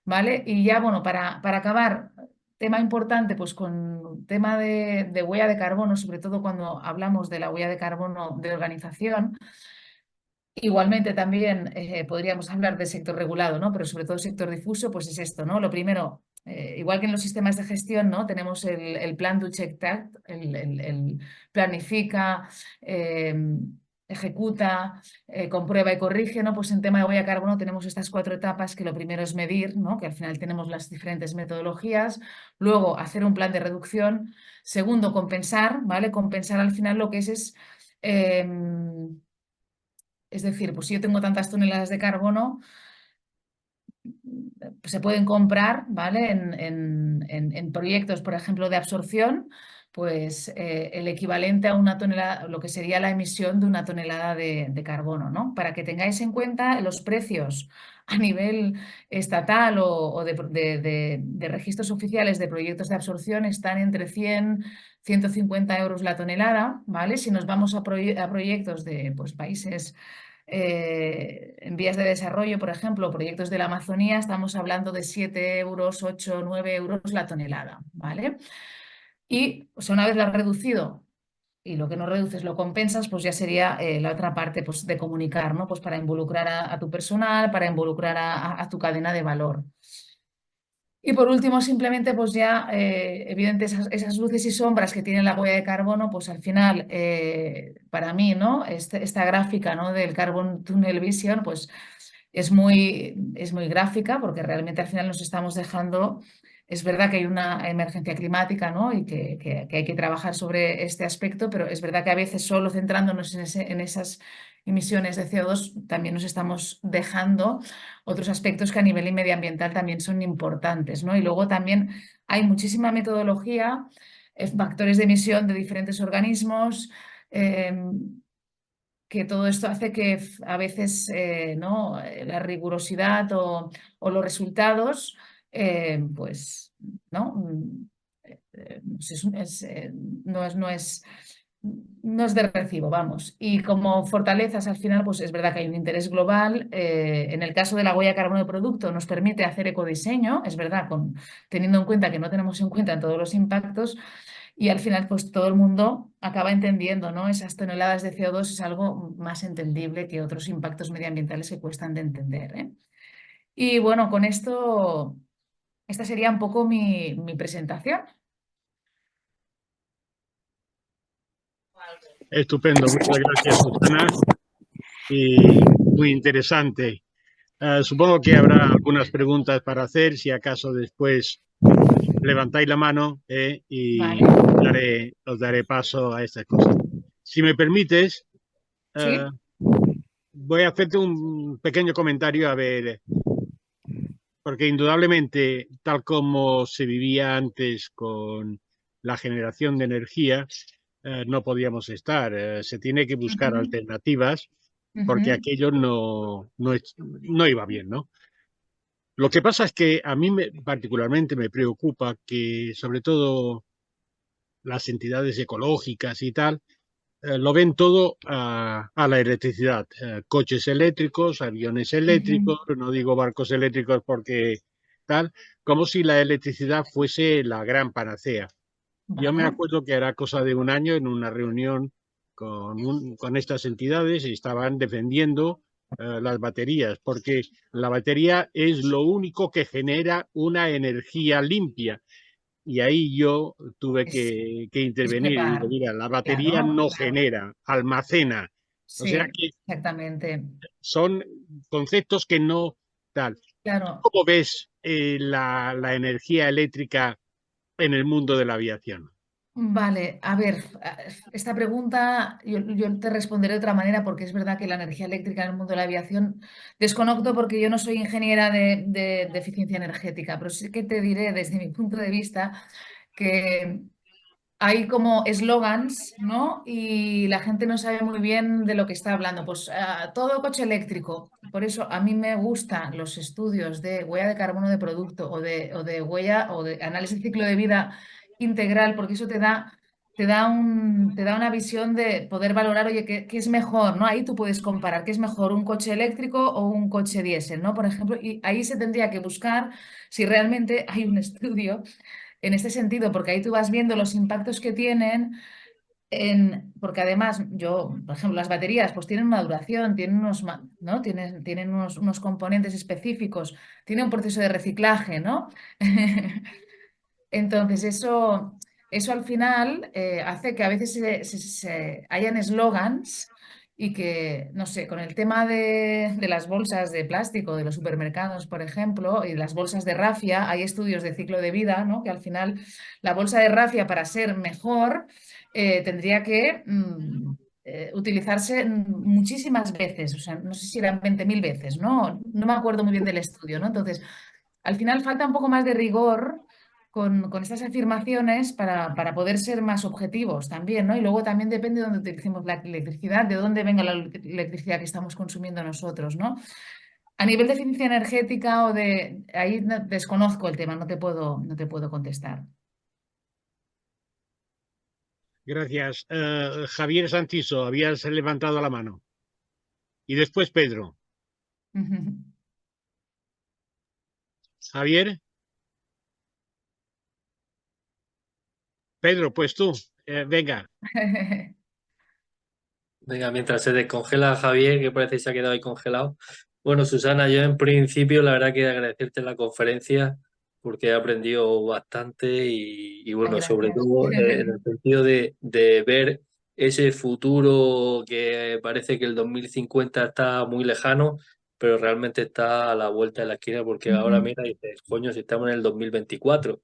¿Vale? Y ya, bueno, para acabar, tema importante, pues con tema de huella de carbono, sobre todo cuando hablamos de la huella de carbono de organización. Igualmente también podríamos hablar del sector regulado, ¿no? Pero sobre todo sector difuso, pues es esto, ¿no? Lo primero, igual que en los sistemas de gestión, ¿no? Tenemos el plan do check act, el planifica, ejecuta, comprueba y corrige, ¿no? Pues en tema de huella de carbono tenemos estas 4 etapas, que lo primero es medir, ¿no? Que al final tenemos las diferentes metodologías. Luego, hacer un plan de reducción. Segundo, compensar, ¿vale? Compensar al final lo que es decir, pues si yo tengo tantas toneladas de carbono, se pueden comprar, ¿vale? En proyectos, por ejemplo, de absorción, pues el equivalente a una tonelada, lo que sería la emisión de una tonelada de carbono, ¿no? Para que tengáis en cuenta los precios a nivel estatal o de registros oficiales de proyectos de absorción están entre 100 150 euros la tonelada, ¿vale? Si nos vamos a proyectos de pues, países en vías de desarrollo, por ejemplo, proyectos de la Amazonía, estamos hablando de 7 euros, 8, 9 euros la tonelada, ¿vale? Y o sea, una vez lo has reducido y lo que no reduces lo compensas, pues ya sería la otra parte pues, de comunicar, ¿no? Pues para involucrar a tu personal, para involucrar a tu cadena de valor. Y por último, simplemente, pues ya, evidente, esas luces y sombras que tiene la huella de carbono, pues al final, para mí, ¿no? Esta gráfica, ¿no? Del Carbon Tunnel Vision, pues es muy gráfica porque realmente al final nos estamos dejando, es verdad que hay una emergencia climática, ¿no? Y que hay que trabajar sobre este aspecto, pero es verdad que a veces solo centrándonos en esas emisiones de CO2 también nos estamos dejando otros aspectos que a nivel medioambiental también son importantes, ¿no? Y luego también hay muchísima metodología, factores de emisión de diferentes organismos. Que todo esto hace que a veces ¿no? La rigurosidad o los resultados, pues, ¿no? Pues no es, no es de recibo, vamos. Y como fortalezas, al final, pues es verdad que hay un interés global. En el caso de la huella de carbono de producto, nos permite hacer ecodiseño, es verdad, teniendo en cuenta que no tenemos en cuenta todos los impactos, y al final, pues todo el mundo acaba entendiendo, ¿no? Esas toneladas de CO2 es algo más entendible que otros impactos medioambientales que cuestan de entender, ¿eh? Y bueno, con esto, esta sería un poco mi presentación. Estupendo, muchas gracias, Susana. Y muy interesante. Supongo que habrá algunas preguntas para hacer, si acaso después levantáis la mano y Vale, os daré paso a estas cosas. Si me permites, eh, sí. voy a hacerte un pequeño comentario, a ver, porque indudablemente, tal como se vivía antes con la generación de energía, no podíamos estar. Se tiene que buscar Ujú, alternativas porque ujú. aquello no iba bien, ¿no? Lo que pasa es que a mí particularmente me preocupa que, sobre todo, las entidades ecológicas y tal, lo ven todo a la electricidad. Coches eléctricos, aviones Ujú. eléctricos, no digo barcos eléctricos porque tal, como si la electricidad fuese la gran panacea. Yo me Vale, acuerdo que era cosa de un año en una reunión con estas entidades y estaban defendiendo las baterías, porque la batería es lo único que genera una energía limpia. Y ahí yo tuve es que intervenir y digo, discrepar, mira, la batería claro, no genera, almacena. O sea sí, que exactamente, son conceptos que no tal. claro. ¿Cómo ves la energía eléctrica en el mundo de la aviación? Vale, a ver, esta pregunta yo te responderé de otra manera porque es verdad que la energía eléctrica en el mundo de la aviación desconozco porque yo no soy ingeniera de eficiencia energética, pero sí que te diré desde mi punto de vista que hay como eslogans, ¿no? Y la gente no sabe muy bien de lo que está hablando. Pues todo coche eléctrico. Por eso a mí me gustan los estudios de huella de carbono de producto o de huella o de análisis de ciclo de vida integral, porque eso te da una visión de poder valorar, oye, ¿qué es mejor, ¿no? Ahí tú puedes comparar qué es mejor, un coche eléctrico o un coche diésel, ¿no? Por ejemplo, y ahí se tendría que buscar si realmente hay un estudio en este sentido, porque ahí tú vas viendo los impactos que tienen porque además yo, por ejemplo, las baterías pues tienen una duración, tienen ¿no? Tienen unos componentes específicos, tiene un proceso de reciclaje, ¿no? Entonces, eso al final hace que a veces hayan eslogans y que, no sé, con el tema de las bolsas de plástico de los supermercados, por ejemplo, y las bolsas de rafia, hay estudios de ciclo de vida, ¿no? Que al final la bolsa de rafia, para ser mejor, tendría que utilizarse muchísimas veces, o sea, no sé si eran 20.000 veces, ¿no? No me acuerdo muy bien del estudio, ¿no? Entonces, al final falta un poco más de rigor con estas afirmaciones para poder ser más objetivos también, ¿no? Y luego también depende de dónde utilicemos la electricidad, de dónde venga la electricidad que estamos consumiendo nosotros, ¿no? A nivel de eficiencia energética o de... Ahí desconozco el tema, no te puedo contestar. Gracias. Javier Santiso, habías levantado la mano. Y después Pedro. Javier. Pedro, pues tú. Venga. Venga, mientras se descongela Javier, que parece que se ha quedado ahí congelado. Bueno, Susana, yo en principio la verdad que agradecerte la conferencia porque he aprendido bastante y Ay, bueno, sobre gracias. todo en el sentido de ver ese futuro que parece que el 2050 está muy lejano, pero realmente está a la vuelta de la esquina porque ahora Ujú. mira, dices, coño, si estamos en el 2024.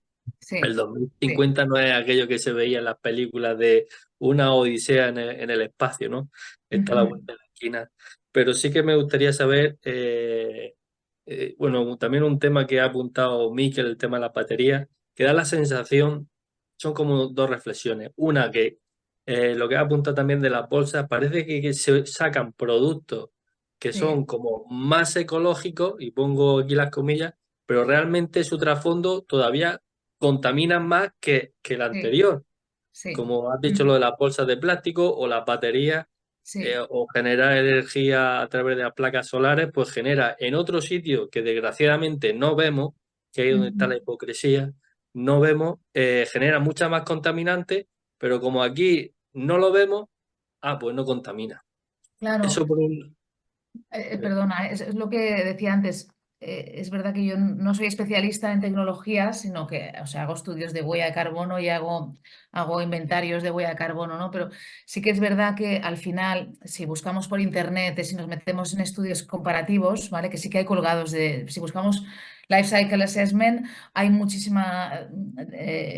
El Sí, sí. 2050 no es aquello que se veía en las películas de una odisea en el espacio, ¿no? Está a la Ujú. vuelta de la esquina. Pero sí que me gustaría saber, bueno, también un tema que ha apuntado Mikel, el tema de las baterías, que da la sensación, son como dos reflexiones. Una, que lo que ha apuntado también de las bolsas, parece que se sacan productos que Sí, son como más ecológicos, y pongo aquí las comillas, pero realmente su trasfondo todavía contaminan más que el sí, anterior. sí. Como has dicho, lo Ujú. de las bolsas de plástico o las baterías, Sí. o generar energía a través de las placas solares, pues genera en otro sitio que desgraciadamente no vemos, que ahí es donde está Ujú. la hipocresía, no vemos, genera mucha más contaminante, pero como aquí no lo vemos, pues no contamina. Claro. Eso por un... Perdona, es lo que decía antes. Es verdad que yo no soy especialista en tecnología, sino que, o sea, hago estudios de huella de carbono y hago inventarios de huella de carbono, ¿no? Pero sí que es verdad que al final, si buscamos por internet, si nos metemos en estudios comparativos, ¿vale? Que sí que hay colgados si buscamos Life Cycle Assessment, hay muchísima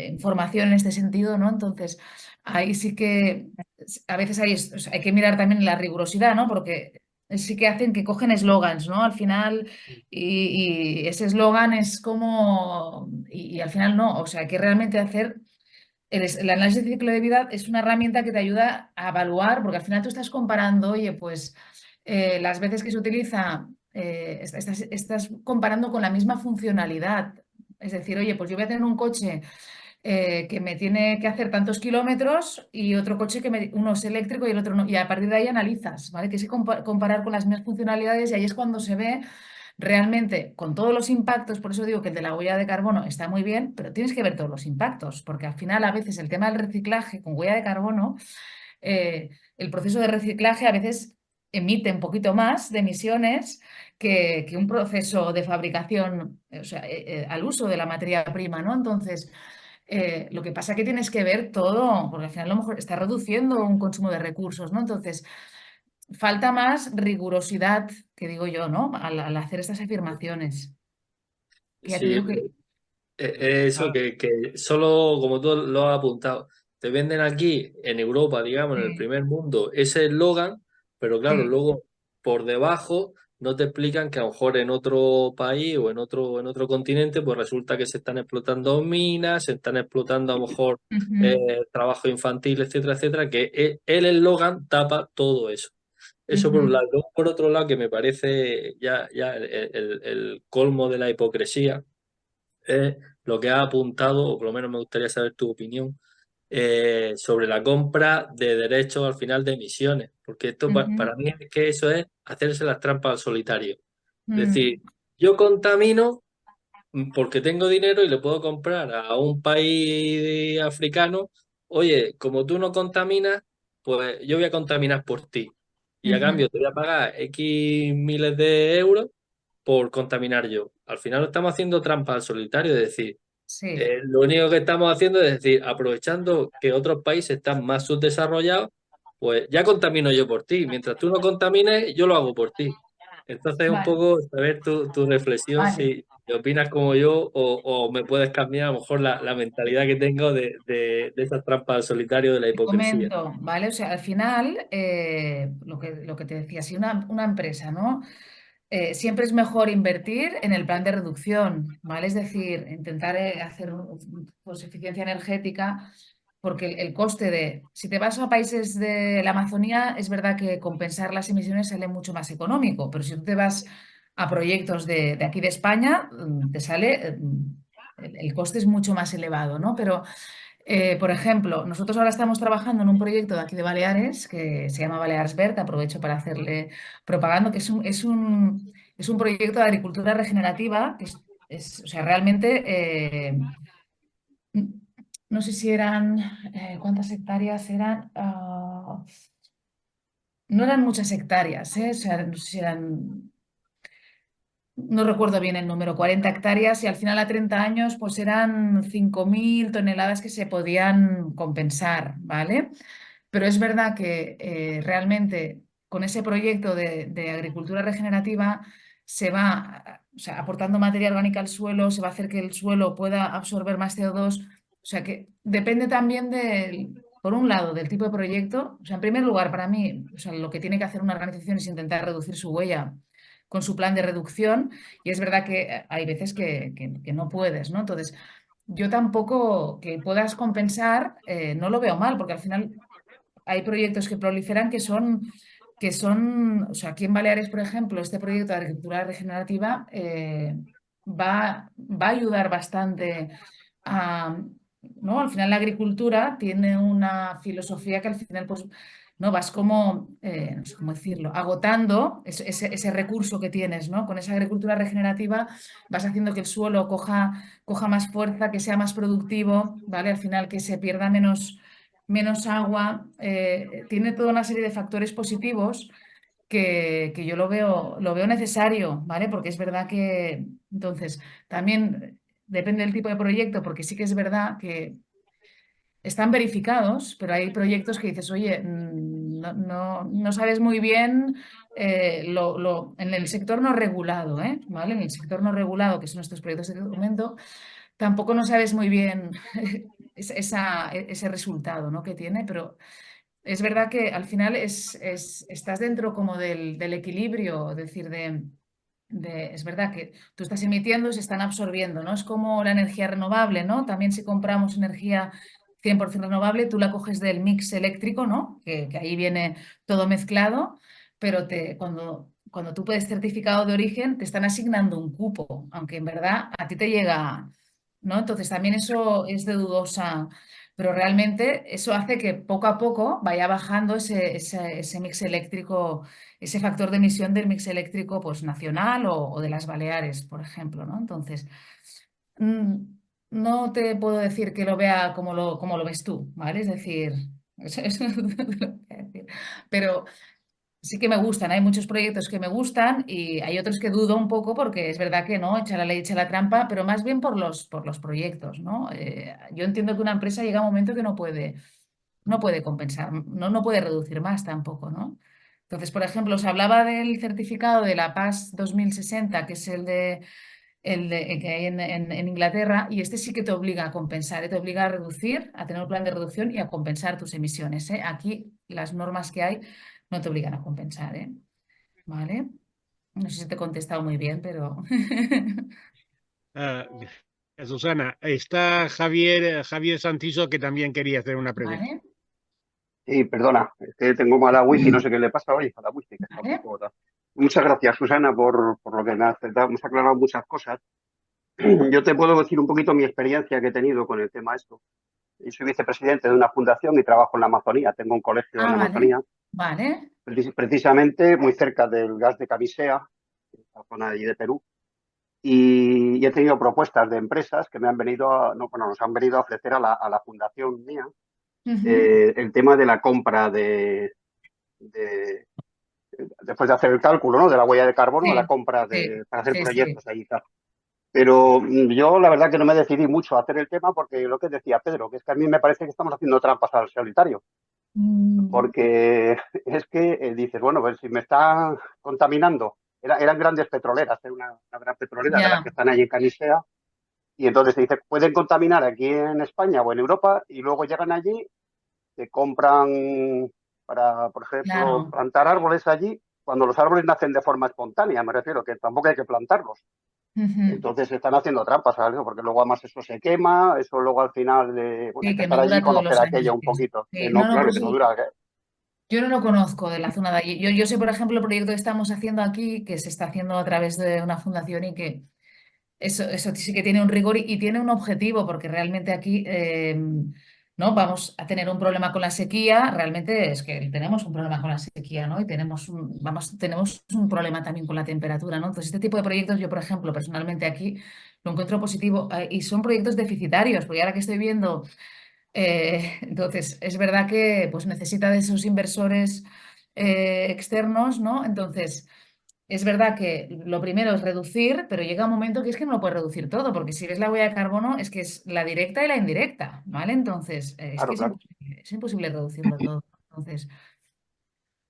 información en este sentido, ¿no? Entonces, ahí sí que a veces o sea, hay que mirar también la rigurosidad, ¿no? Porque sí que hacen que cogen eslogans, ¿no? Al final, y ese eslogan es como, y al final no, o sea, hay que realmente hacer, el análisis de ciclo de vida es una herramienta que te ayuda a evaluar, porque al final tú estás comparando, oye, pues las veces que se utiliza, estás comparando con la misma funcionalidad. Es decir, oye, pues yo voy a tener un coche que me tiene que hacer tantos kilómetros y otro coche uno es eléctrico y el otro no. Y a partir de ahí analizas, ¿vale? Que es comparar con las mismas funcionalidades y ahí es cuando se ve realmente con todos los impactos. Por eso digo que el de la huella de carbono está muy bien, pero tienes que ver todos los impactos, porque al final a veces el tema del reciclaje con huella de carbono, el proceso de reciclaje a veces emite un poquito más de emisiones que un proceso de fabricación, o sea, al uso de la materia prima, ¿no? Entonces, lo que pasa es que tienes que ver todo, porque al final a lo mejor está reduciendo un consumo de recursos, ¿no? Entonces, falta más rigurosidad, que digo yo, ¿no? Al hacer estas afirmaciones. Que ya te Sí, digo que eso Ah, que solo, como tú lo has apuntado, te venden aquí en Europa, digamos, en el sí, primer mundo, ese eslogan, pero claro, sí, luego por debajo no te explican que a lo mejor en otro país o en otro continente, pues resulta que se están explotando minas, se están explotando a lo mejor ujú, trabajo infantil, etcétera, etcétera, que el eslogan tapa todo eso. Eso por un ujú, lado. Luego, por otro lado, que me parece ya el colmo de la hipocresía es lo que ha apuntado, o por lo menos me gustaría saber tu opinión, sobre la compra de derechos al final de emisiones, porque esto ujú, para mí es que eso es hacerse las trampas al solitario. Es mm, decir, yo contamino porque tengo dinero y le puedo comprar a un país africano, oye, como tú no contaminas, pues yo voy a contaminar por ti. Y a ujú. cambio te voy a pagar X miles de euros por contaminar yo. Al final estamos haciendo trampa al solitario, es decir, Sí, lo único que estamos haciendo es decir, aprovechando que otros países están más subdesarrollados, pues ya contamino yo por ti. Mientras tú no contamines, yo lo hago por ti. Entonces, un vale, poco saber tu reflexión, vale. si opinas como yo o me puedes cambiar a lo mejor la mentalidad que tengo de esas trampas al solitario de la Te hipocresía. comento, ¿vale? O sea, al final, lo que te decía, si una empresa, ¿no? siempre es mejor invertir en el plan de reducción, ¿vale? Es decir, intentar hacer pues, eficiencia energética, porque el coste de, si te vas a países de la Amazonía, es verdad que compensar las emisiones sale mucho más económico, pero si tú te vas a proyectos de aquí de España, te sale, el coste es mucho más elevado, ¿no? Pero por ejemplo, nosotros ahora estamos trabajando en un proyecto de aquí de Baleares que se llama Balears Verd, aprovecho para hacerle propaganda, que es un proyecto de agricultura regenerativa, que o sea, realmente, no sé si eran, ¿cuántas hectáreas eran? No eran muchas hectáreas, ¿eh? O sea, no sé si eran, no recuerdo bien el número, 40 hectáreas y al final a 30 años pues eran 5.000 toneladas que se podían compensar, ¿vale? Pero es verdad que realmente con ese proyecto de agricultura regenerativa se va, o sea, aportando materia orgánica al suelo, se va a hacer que el suelo pueda absorber más CO2. O sea que depende también por un lado, del tipo de proyecto. O sea, en primer lugar, para mí, o sea, lo que tiene que hacer una organización es intentar reducir su huella con su plan de reducción. Y es verdad que hay veces que no puedes, ¿no? Entonces, yo tampoco que puedas compensar, no lo veo mal, porque al final hay proyectos que proliferan o sea, aquí en Baleares, por ejemplo, este proyecto de agricultura regenerativa va a ayudar bastante a, ¿no? Al final la agricultura tiene una filosofía que al final, pues, ¿no? Vas como, no sé cómo decirlo, agotando ese recurso que tienes, ¿no? Con esa agricultura regenerativa vas haciendo que el suelo coja más fuerza, que sea más productivo, ¿vale? Al final que se pierda menos agua, tiene toda una serie de factores positivos que yo lo veo necesario, ¿vale? Porque es verdad que, entonces, también depende del tipo de proyecto, porque sí que es verdad que están verificados, pero hay proyectos que dices, oye, no sabes muy bien en el sector no regulado, ¿vale? En el sector no regulado, que son estos proyectos de documento, tampoco no sabes muy bien ese resultado, ¿no? que tiene, pero es verdad que al final estás dentro como del equilibrio, es decir, es verdad que tú estás emitiendo, se están absorbiendo, ¿no? Es como la energía renovable, ¿no? También si compramos energía 100% renovable, tú la coges del mix eléctrico, ¿no? Que ahí viene todo mezclado, pero cuando tú puedes certificado de origen, te están asignando un cupo, aunque en verdad a ti te llega, ¿no? Entonces también eso es de dudosa, pero realmente eso hace que poco a poco vaya bajando ese mix eléctrico, ese factor de emisión del mix eléctrico pues, nacional o de las Baleares, por ejemplo, ¿no? Entonces, mm, no te puedo decir que lo vea como lo ves tú, ¿vale? Es decir, eso es lo que voy a decir. Pero sí que me gustan, hay muchos proyectos que me gustan y hay otros que dudo un poco porque es verdad que no, echa la ley, echa la trampa, pero más bien por los proyectos, ¿no? Yo entiendo que una empresa llega a un momento que no puede compensar, no puede reducir más tampoco, ¿no? Entonces, por ejemplo, se hablaba del certificado de la PAS 2060, que es el que hay en Inglaterra, y este sí que te obliga a compensar, te obliga a reducir, a tener un plan de reducción y a compensar tus emisiones, ¿eh? Aquí las normas que hay no te obligan a compensar, ¿eh? ¿Vale? No sé si te he contestado muy bien, pero... Ah, Susana, está Javier Santiso que también quería hacer una pregunta. ¿Vale? Sí, perdona, es que tengo mala wifi, no sé qué le pasa hoy a la wifi, que está un ¿Vale? poco... Muchas gracias, Susana, por lo que me has dado. Hemos aclarado muchas cosas. Yo te puedo decir un poquito mi experiencia que he tenido con el tema esto. Yo soy vicepresidente de una fundación y trabajo en la Amazonía. Tengo un colegio en Ah, la vale. Amazonía, Vale. precisamente muy cerca del gas de Camisea, la zona allí de Perú. Y he tenido propuestas de empresas que me han venido no, bueno, nos han venido a ofrecer a la fundación mía Ujú. el tema de la compra de después de hacer el cálculo, ¿no? De la huella de carbono, la Sí, compra sí, para hacer sí, sí. proyectos ahí y tal. Pero yo la verdad que no me decidí mucho a hacer el tema porque lo que decía Pedro, que es que a mí me parece que estamos haciendo trampas al solitario. Mm, Porque es que dices, bueno, pues si me está contaminando, eran grandes petroleras, una gran petrolera de las ya, que están ahí en Canisea, y entonces se dice, pueden contaminar aquí en España o en Europa y luego llegan allí, te compran para, por ejemplo, claro. plantar árboles allí cuando los árboles nacen de forma espontánea, me refiero, que tampoco hay que plantarlos. Ujú. Entonces están haciendo trampas, ¿sabes? Porque luego además eso se quema, eso luego al final, bueno, hay Sí, que que estar no allí y dura todos conocer los años. aquello un poquito. Que Sí, no, no, no, por claro, que eso no dura. yo no lo conozco de la zona de allí. Yo sé, por ejemplo, el proyecto que estamos haciendo aquí, que se está haciendo a través de una fundación y que eso sí que tiene un rigor y tiene un objetivo, porque realmente aquí no vamos a tener un problema con la sequía. Realmente es que tenemos un problema con la sequía, ¿no? Y tenemos un problema también con la temperatura, ¿no? Entonces, este tipo de proyectos, yo, por ejemplo, personalmente aquí lo encuentro positivo y son proyectos deficitarios, porque ahora que estoy viendo, entonces, es verdad que pues necesita de esos inversores externos, ¿no? Entonces. Es verdad que lo primero es reducir, pero llega un momento que es que no lo puedes reducir todo, porque si ves la huella de carbono es que es la directa y la indirecta, ¿vale? Entonces, es que Claro, claro. es imposible reducirlo todo. Entonces,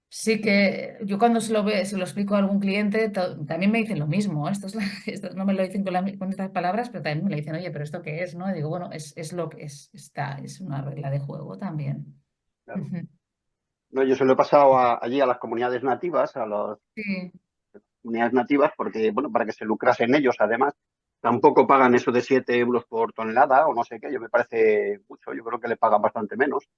sí que yo cuando se lo explico a algún cliente, también me dicen lo mismo. Esto no me lo dicen con estas palabras, pero también me lo dicen, oye, ¿pero esto qué es? ¿No? Y digo, bueno, es lo que es una regla de juego también. Claro. Ujú. No, yo se lo he pasado allí a las comunidades nativas, a las Sí, comunidades nativas, porque, bueno, para que se lucrasen ellos, además, tampoco pagan eso de 7 euros por tonelada o no sé qué, yo me parece mucho, yo creo que le pagan bastante menos.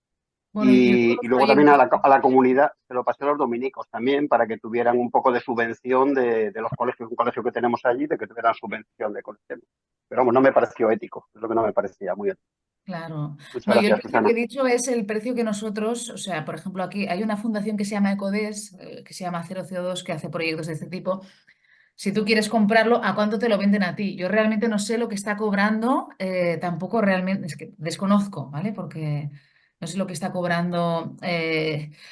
bueno, y todos Y los luego también a proyectos. la comunidad, se lo pasé a los dominicos también, para que tuvieran un poco de subvención de los colegios, un colegio que tenemos allí, de que tuvieran subvención de colegio. Pero vamos, no me pareció ético, es lo que no me parecía muy ético. Claro. Muchas No, yo el gracias, precio que he Susana. dicho es el precio que nosotros, o sea, por ejemplo, aquí hay una fundación que se llama Ecodes, que se llama Cero CO2, que hace proyectos de este tipo. Si tú quieres comprarlo, ¿a cuánto te lo venden a ti? Yo realmente no sé lo que está cobrando, tampoco realmente, es que desconozco, ¿vale? Porque no sé lo que está cobrando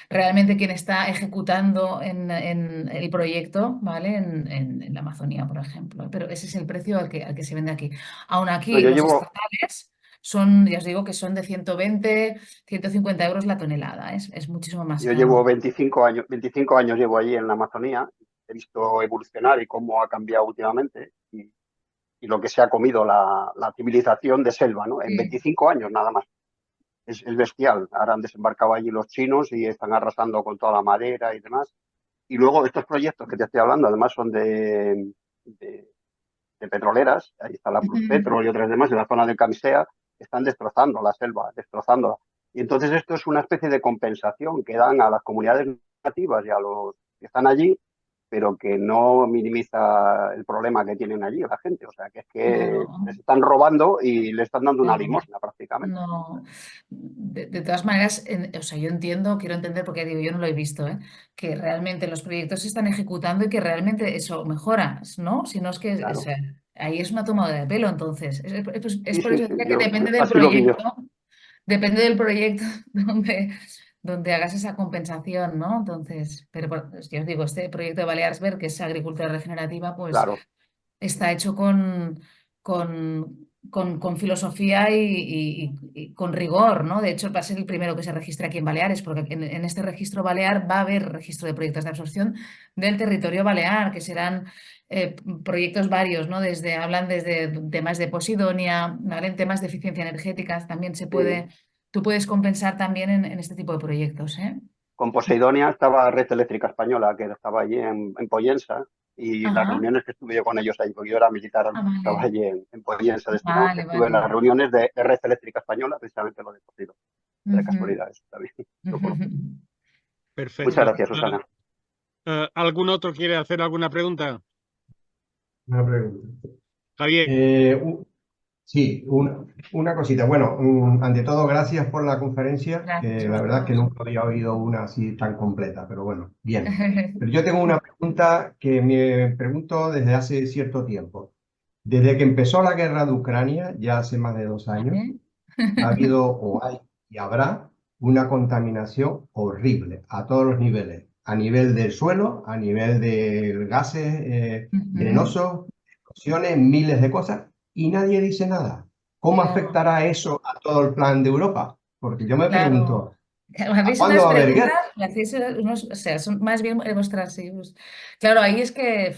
realmente quien está ejecutando en el proyecto, ¿vale? En la Amazonía, por ejemplo. Pero ese es el precio al que se vende aquí. Aún No, aquí, yo los llevo, estatales son, ya os digo que son de 120, 150 euros la tonelada, es muchísimo más Yo llevo caro. 25 años llevo allí en la Amazonía, he visto evolucionar y cómo ha cambiado últimamente y lo que se ha comido la civilización de selva, ¿no? En Sí. 25 años nada más. Es bestial. Ahora han desembarcado allí los chinos y están arrasando con toda la madera y demás. Y luego estos proyectos que te estoy hablando, además son de, de petroleras, ahí está la Ujú. Pluspetrol y otras demás, en la zona de Camisea, están destrozando la selva, destrozándola. Y entonces esto es una especie de compensación que dan a las comunidades nativas y a los que están allí, pero que no minimiza el problema que tienen allí la gente. O sea, que es que No. les están robando y le están dando una No, limosna prácticamente. no. De todas maneras, o sea, yo entiendo, quiero entender, porque digo, yo no lo he visto, ¿eh? Que realmente los proyectos se están ejecutando y que realmente eso mejora, ¿no? Si no es que, o Claro. sea, ahí es una toma de pelo, entonces. Es Sí, por sí, eso sí, decía que así lo vi yo. depende del proyecto donde hagas esa compensación, ¿no? Entonces, pero pues, yo os digo, este proyecto de Balears Ver, que es agricultura regenerativa, pues Claro. está hecho con filosofía y con rigor, ¿no? De hecho, va a ser el primero que se registre aquí en Baleares, porque en este registro balear va a haber registro de proyectos de absorción del territorio balear, que serán proyectos varios, ¿no? Hablan desde temas de Posidonia, ¿vale? En temas de eficiencia energética también Sí. tú puedes compensar también en este tipo de proyectos, ¿eh? Con Poseidonia estaba Red Eléctrica Española, que estaba allí en Pollensa, y las Ajá, reuniones que estuve yo con ellos allí, porque yo era militar, estaba vale, allí en Pollensa destinado, vale, estuve en vale. las reuniones de Red Eléctrica Española, precisamente lo de Poseidonia, de Ujú. casualidad, eso también lo conozco. Muchas Perfecto. gracias, Susana. ¿Algún otro quiere hacer alguna pregunta? Una pregunta. Javier, Sí, una cosita. Bueno, ante todo, gracias por la conferencia, Gracias que a la verdad es que vosotros. nunca había oído una así tan completa, pero bueno, bien. Pero yo tengo una pregunta que me pregunto desde hace cierto tiempo. Desde que empezó la guerra de Ucrania, ya hace más de 2 años, ¿Vale? ha habido o hay y habrá una contaminación horrible a todos los niveles, a nivel del suelo, a nivel de gases Ujú. venenosos, explosiones, miles de cosas, y nadie dice nada. ¿Cómo Claro, afectará eso a todo el plan de Europa? Porque yo me claro. pregunto, Me ¿a hacéis cuándo unas va a haber preguntas, guerra? me hacéis o sea, son más bien vuestras. Sí, claro, ahí es que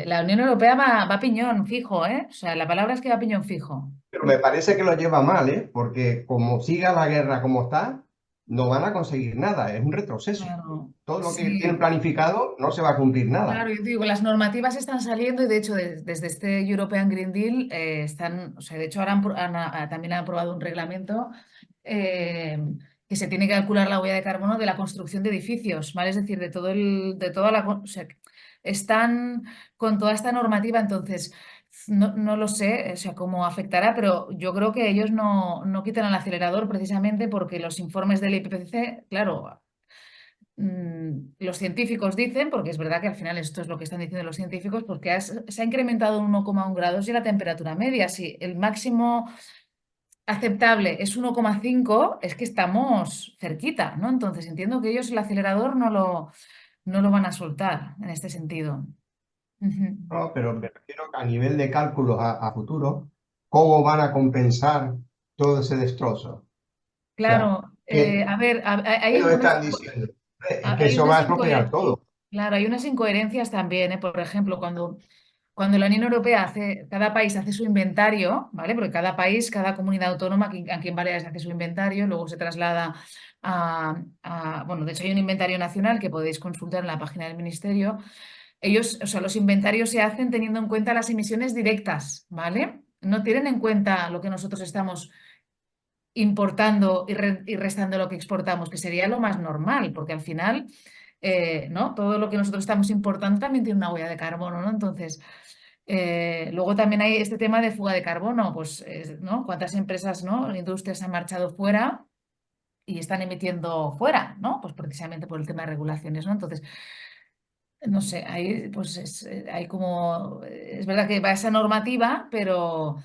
la Unión Europea va a piñón fijo, ¿eh? O sea, la palabra es que va a piñón fijo. Pero me parece que lo lleva mal, ¿eh? Porque como siga la guerra como está, no van a conseguir nada, es un retroceso. Claro, Todo lo que tienen sí. planificado no se va a cumplir nada. Claro, yo te digo, las normativas están saliendo y de hecho desde este European Green Deal están, o sea, de hecho ahora también han aprobado un reglamento eh, que se tiene que calcular la huella de carbono de la construcción de edificios, ¿vale? Es decir, de toda o sea, están con toda esta normativa, entonces no lo sé, o sea, cómo afectará, pero yo creo que ellos no quitan el acelerador precisamente porque los informes del IPCC, claro, los científicos dicen, porque es verdad que al final esto es lo que están diciendo los científicos, porque se ha incrementado un 1,1 grados y la temperatura media. Si el máximo aceptable es 1,5, es que estamos cerquita, ¿no? Entonces entiendo que ellos el acelerador no lo van a soltar en este sentido. Ujú. No, pero me refiero a nivel de cálculos a futuro, ¿cómo van a compensar todo ese destrozo? O sea, Claro, ¿qué, a ver, qué hay nos unas, están diciendo? Es que hay eso va unas a estropear todo. claro, hay unas incoherencias también, ¿eh? Por ejemplo, cuando la Unión Europea cada país hace su inventario, ¿vale? Porque cada país, cada comunidad autónoma aquí en Baleares hace su inventario, luego se traslada bueno, de hecho hay un inventario nacional que podéis consultar en la página del Ministerio. Ellos, o sea, los inventarios se hacen teniendo en cuenta las emisiones directas, ¿vale? No tienen en cuenta lo que nosotros estamos importando y restando lo que exportamos, que sería lo más normal, porque al final, ¿no? Todo lo que nosotros estamos importando también tiene una huella de carbono, ¿no? Entonces, luego también hay este tema de fuga de carbono, pues, ¿no? ¿Cuántas empresas, ¿no? Industrias han marchado fuera y están emitiendo fuera, ¿no? Pues precisamente por el tema de regulaciones, ¿no? Entonces, no sé, ahí pues hay como, es verdad que va esa normativa, pero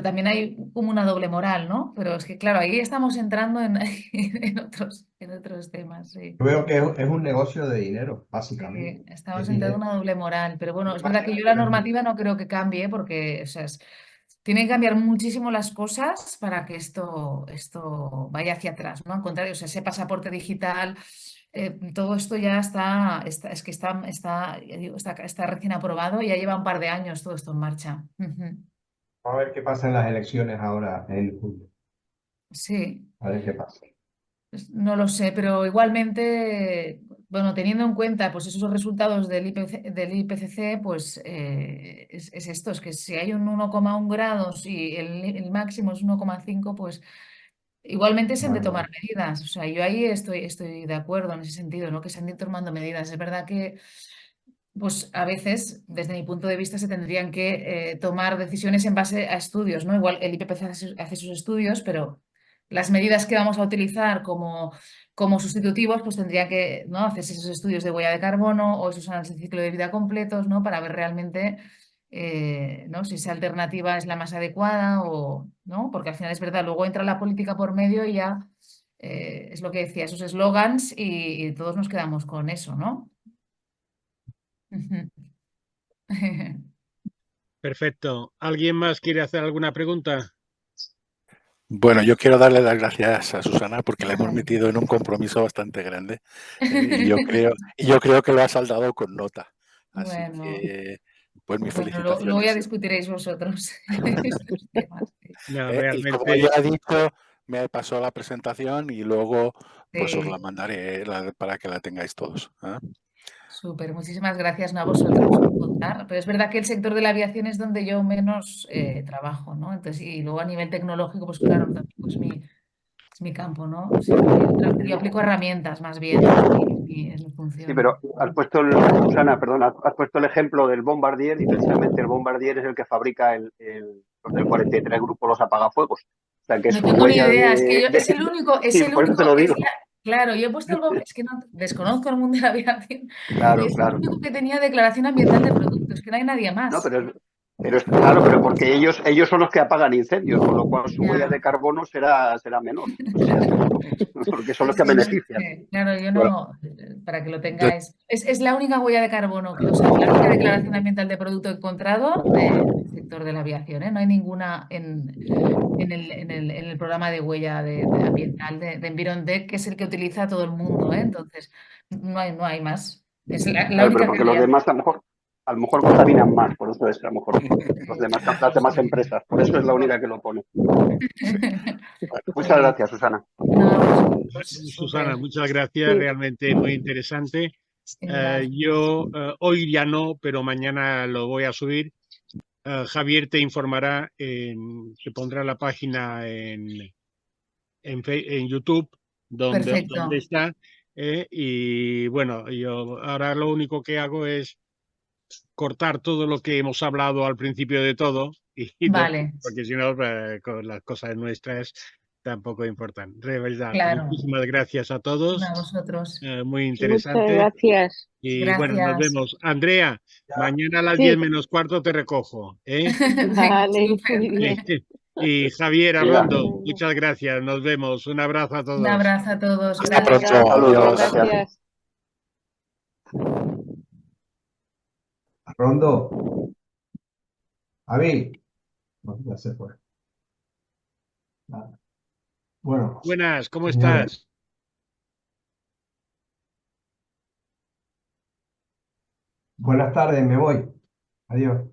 también hay como una doble moral, ¿no? Pero es que claro, ahí estamos entrando en otros temas, sí. Yo veo que es un negocio de dinero, básicamente. Sí, estamos Es entrando en dinero. una doble moral, pero bueno, Me es verdad que imagino yo que la no es dinero. normativa no creo que cambie porque, o sea, tienen que cambiar muchísimo las cosas para que esto vaya hacia atrás, ¿no? Al contrario, o sea, ese pasaporte digital, todo esto ya es que ya digo, está recién aprobado y ya lleva un par de años todo esto en marcha. Ujú. Vamos a ver qué pasa en las elecciones ahora en julio. Sí. A ver qué pasa. Pues no lo sé, pero igualmente, bueno, teniendo en cuenta pues esos resultados del IPCC, pues es esto, es que si hay un 1,1 grados y el máximo es 1,5, pues igualmente se han de Vale, tomar vale. medidas. O sea, yo ahí estoy de acuerdo en ese sentido, ¿no? Que se han de ir tomando medidas. Es verdad que pues a veces, desde mi punto de vista, se tendrían que tomar decisiones en base a estudios, ¿no? Igual el IPCC hace sus estudios, pero las medidas que vamos a utilizar como sustitutivos, pues tendría que, ¿no? hacerse esos estudios de huella de carbono o esos análisis de ciclo de vida completos, ¿no? Para ver realmente, ¿no? Si esa alternativa es la más adecuada o, ¿no? Porque al final es verdad, luego entra la política por medio y ya es lo que decía, esos eslogans y todos nos quedamos con eso, ¿no? Ujú. Perfecto. ¿Alguien más quiere hacer alguna pregunta? Bueno, yo quiero darle las gracias a Susana porque la hemos Ay. metido en un compromiso bastante grande, y yo creo que lo ha saldado con nota. Así Bueno, que, pues mis bueno, luego ya felicitaciones. discutiréis vosotros estos temas. Sí. No, Y como ya realmente, he dicho, me pasó la presentación y luego pues os la Sí, mandaré para que la tengáis todos. ¿Eh? súper, muchísimas gracias, no a vosotros por contar. Pero es verdad que el sector de la aviación es donde yo menos trabajo, ¿no? Entonces, y luego a nivel tecnológico, pues claro, tampoco es mi campo, ¿no? O sea, yo aplico herramientas más bien, ¿no? Es mi Sí, función. pero has puesto Susana, perdón, has puesto el ejemplo del Bombardier y precisamente el Bombardier es el que fabrica los del 43 Grupo, los apagafuegos. O sea que No su tengo ni huella idea, es que es Sí, el por eso te único, lo digo. claro, yo he puesto es que no desconozco el mundo de la aviación y Claro, es el claro. único que tenía declaración ambiental de productos, que no hay nadie No, más. claro, pero porque ellos son los que apagan incendios, con lo cual su huella Ya, de carbono será menor. O sea, porque son los es que que no benefician. sé, claro, yo Bueno, no, para que lo de- tengáis, es la única huella de carbono, o sea, la única declaración ambiental de producto encontrado del sector de la aviación, ¿eh? No hay ninguna en el programa de huella ambiental de Environdec, que es el que utiliza todo el mundo, ¿eh? Entonces, no hay más. Es la Claro, pero única que porque los había. demás a lo mejor a lo mejor contaminan más, por eso es a lo mejor las demás empresas, por eso es la única que lo pone. Muchas gracias, Susana. No, Susana, súper. muchas gracias, realmente muy interesante. Gracias. Yo hoy ya no, pero mañana lo voy a subir. Javier te informará, te pondrá la página en YouTube, donde Perfecto. está. Y bueno, yo ahora lo único que hago es cortar todo lo que hemos hablado al principio de todo, Vale, porque si no, con las cosas nuestras tampoco importan. De verdad, claro. muchísimas gracias a todos, A vosotros. muy Muchas interesante. gracias. Y bueno, nos Gracias. vemos. Andrea, mañana a las Sí. 10 menos cuarto te recojo. Venga, Vale, súper. muy bien. Y Javier Venga, Arrondo, Venga. muchas gracias. Nos vemos. Un abrazo a Un todos. abrazo a todos. Hasta Un Gracias. pronto. abrazo, saludos, Adiós. gracias. Rondo, Javi, no, ya se fue. Nada. Bueno, Buenas, ¿cómo señores, estás? buenas tardes, me voy. Adiós.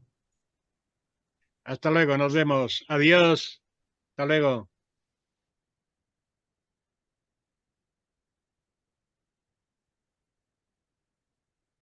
Hasta luego, nos vemos. Adiós. Hasta luego.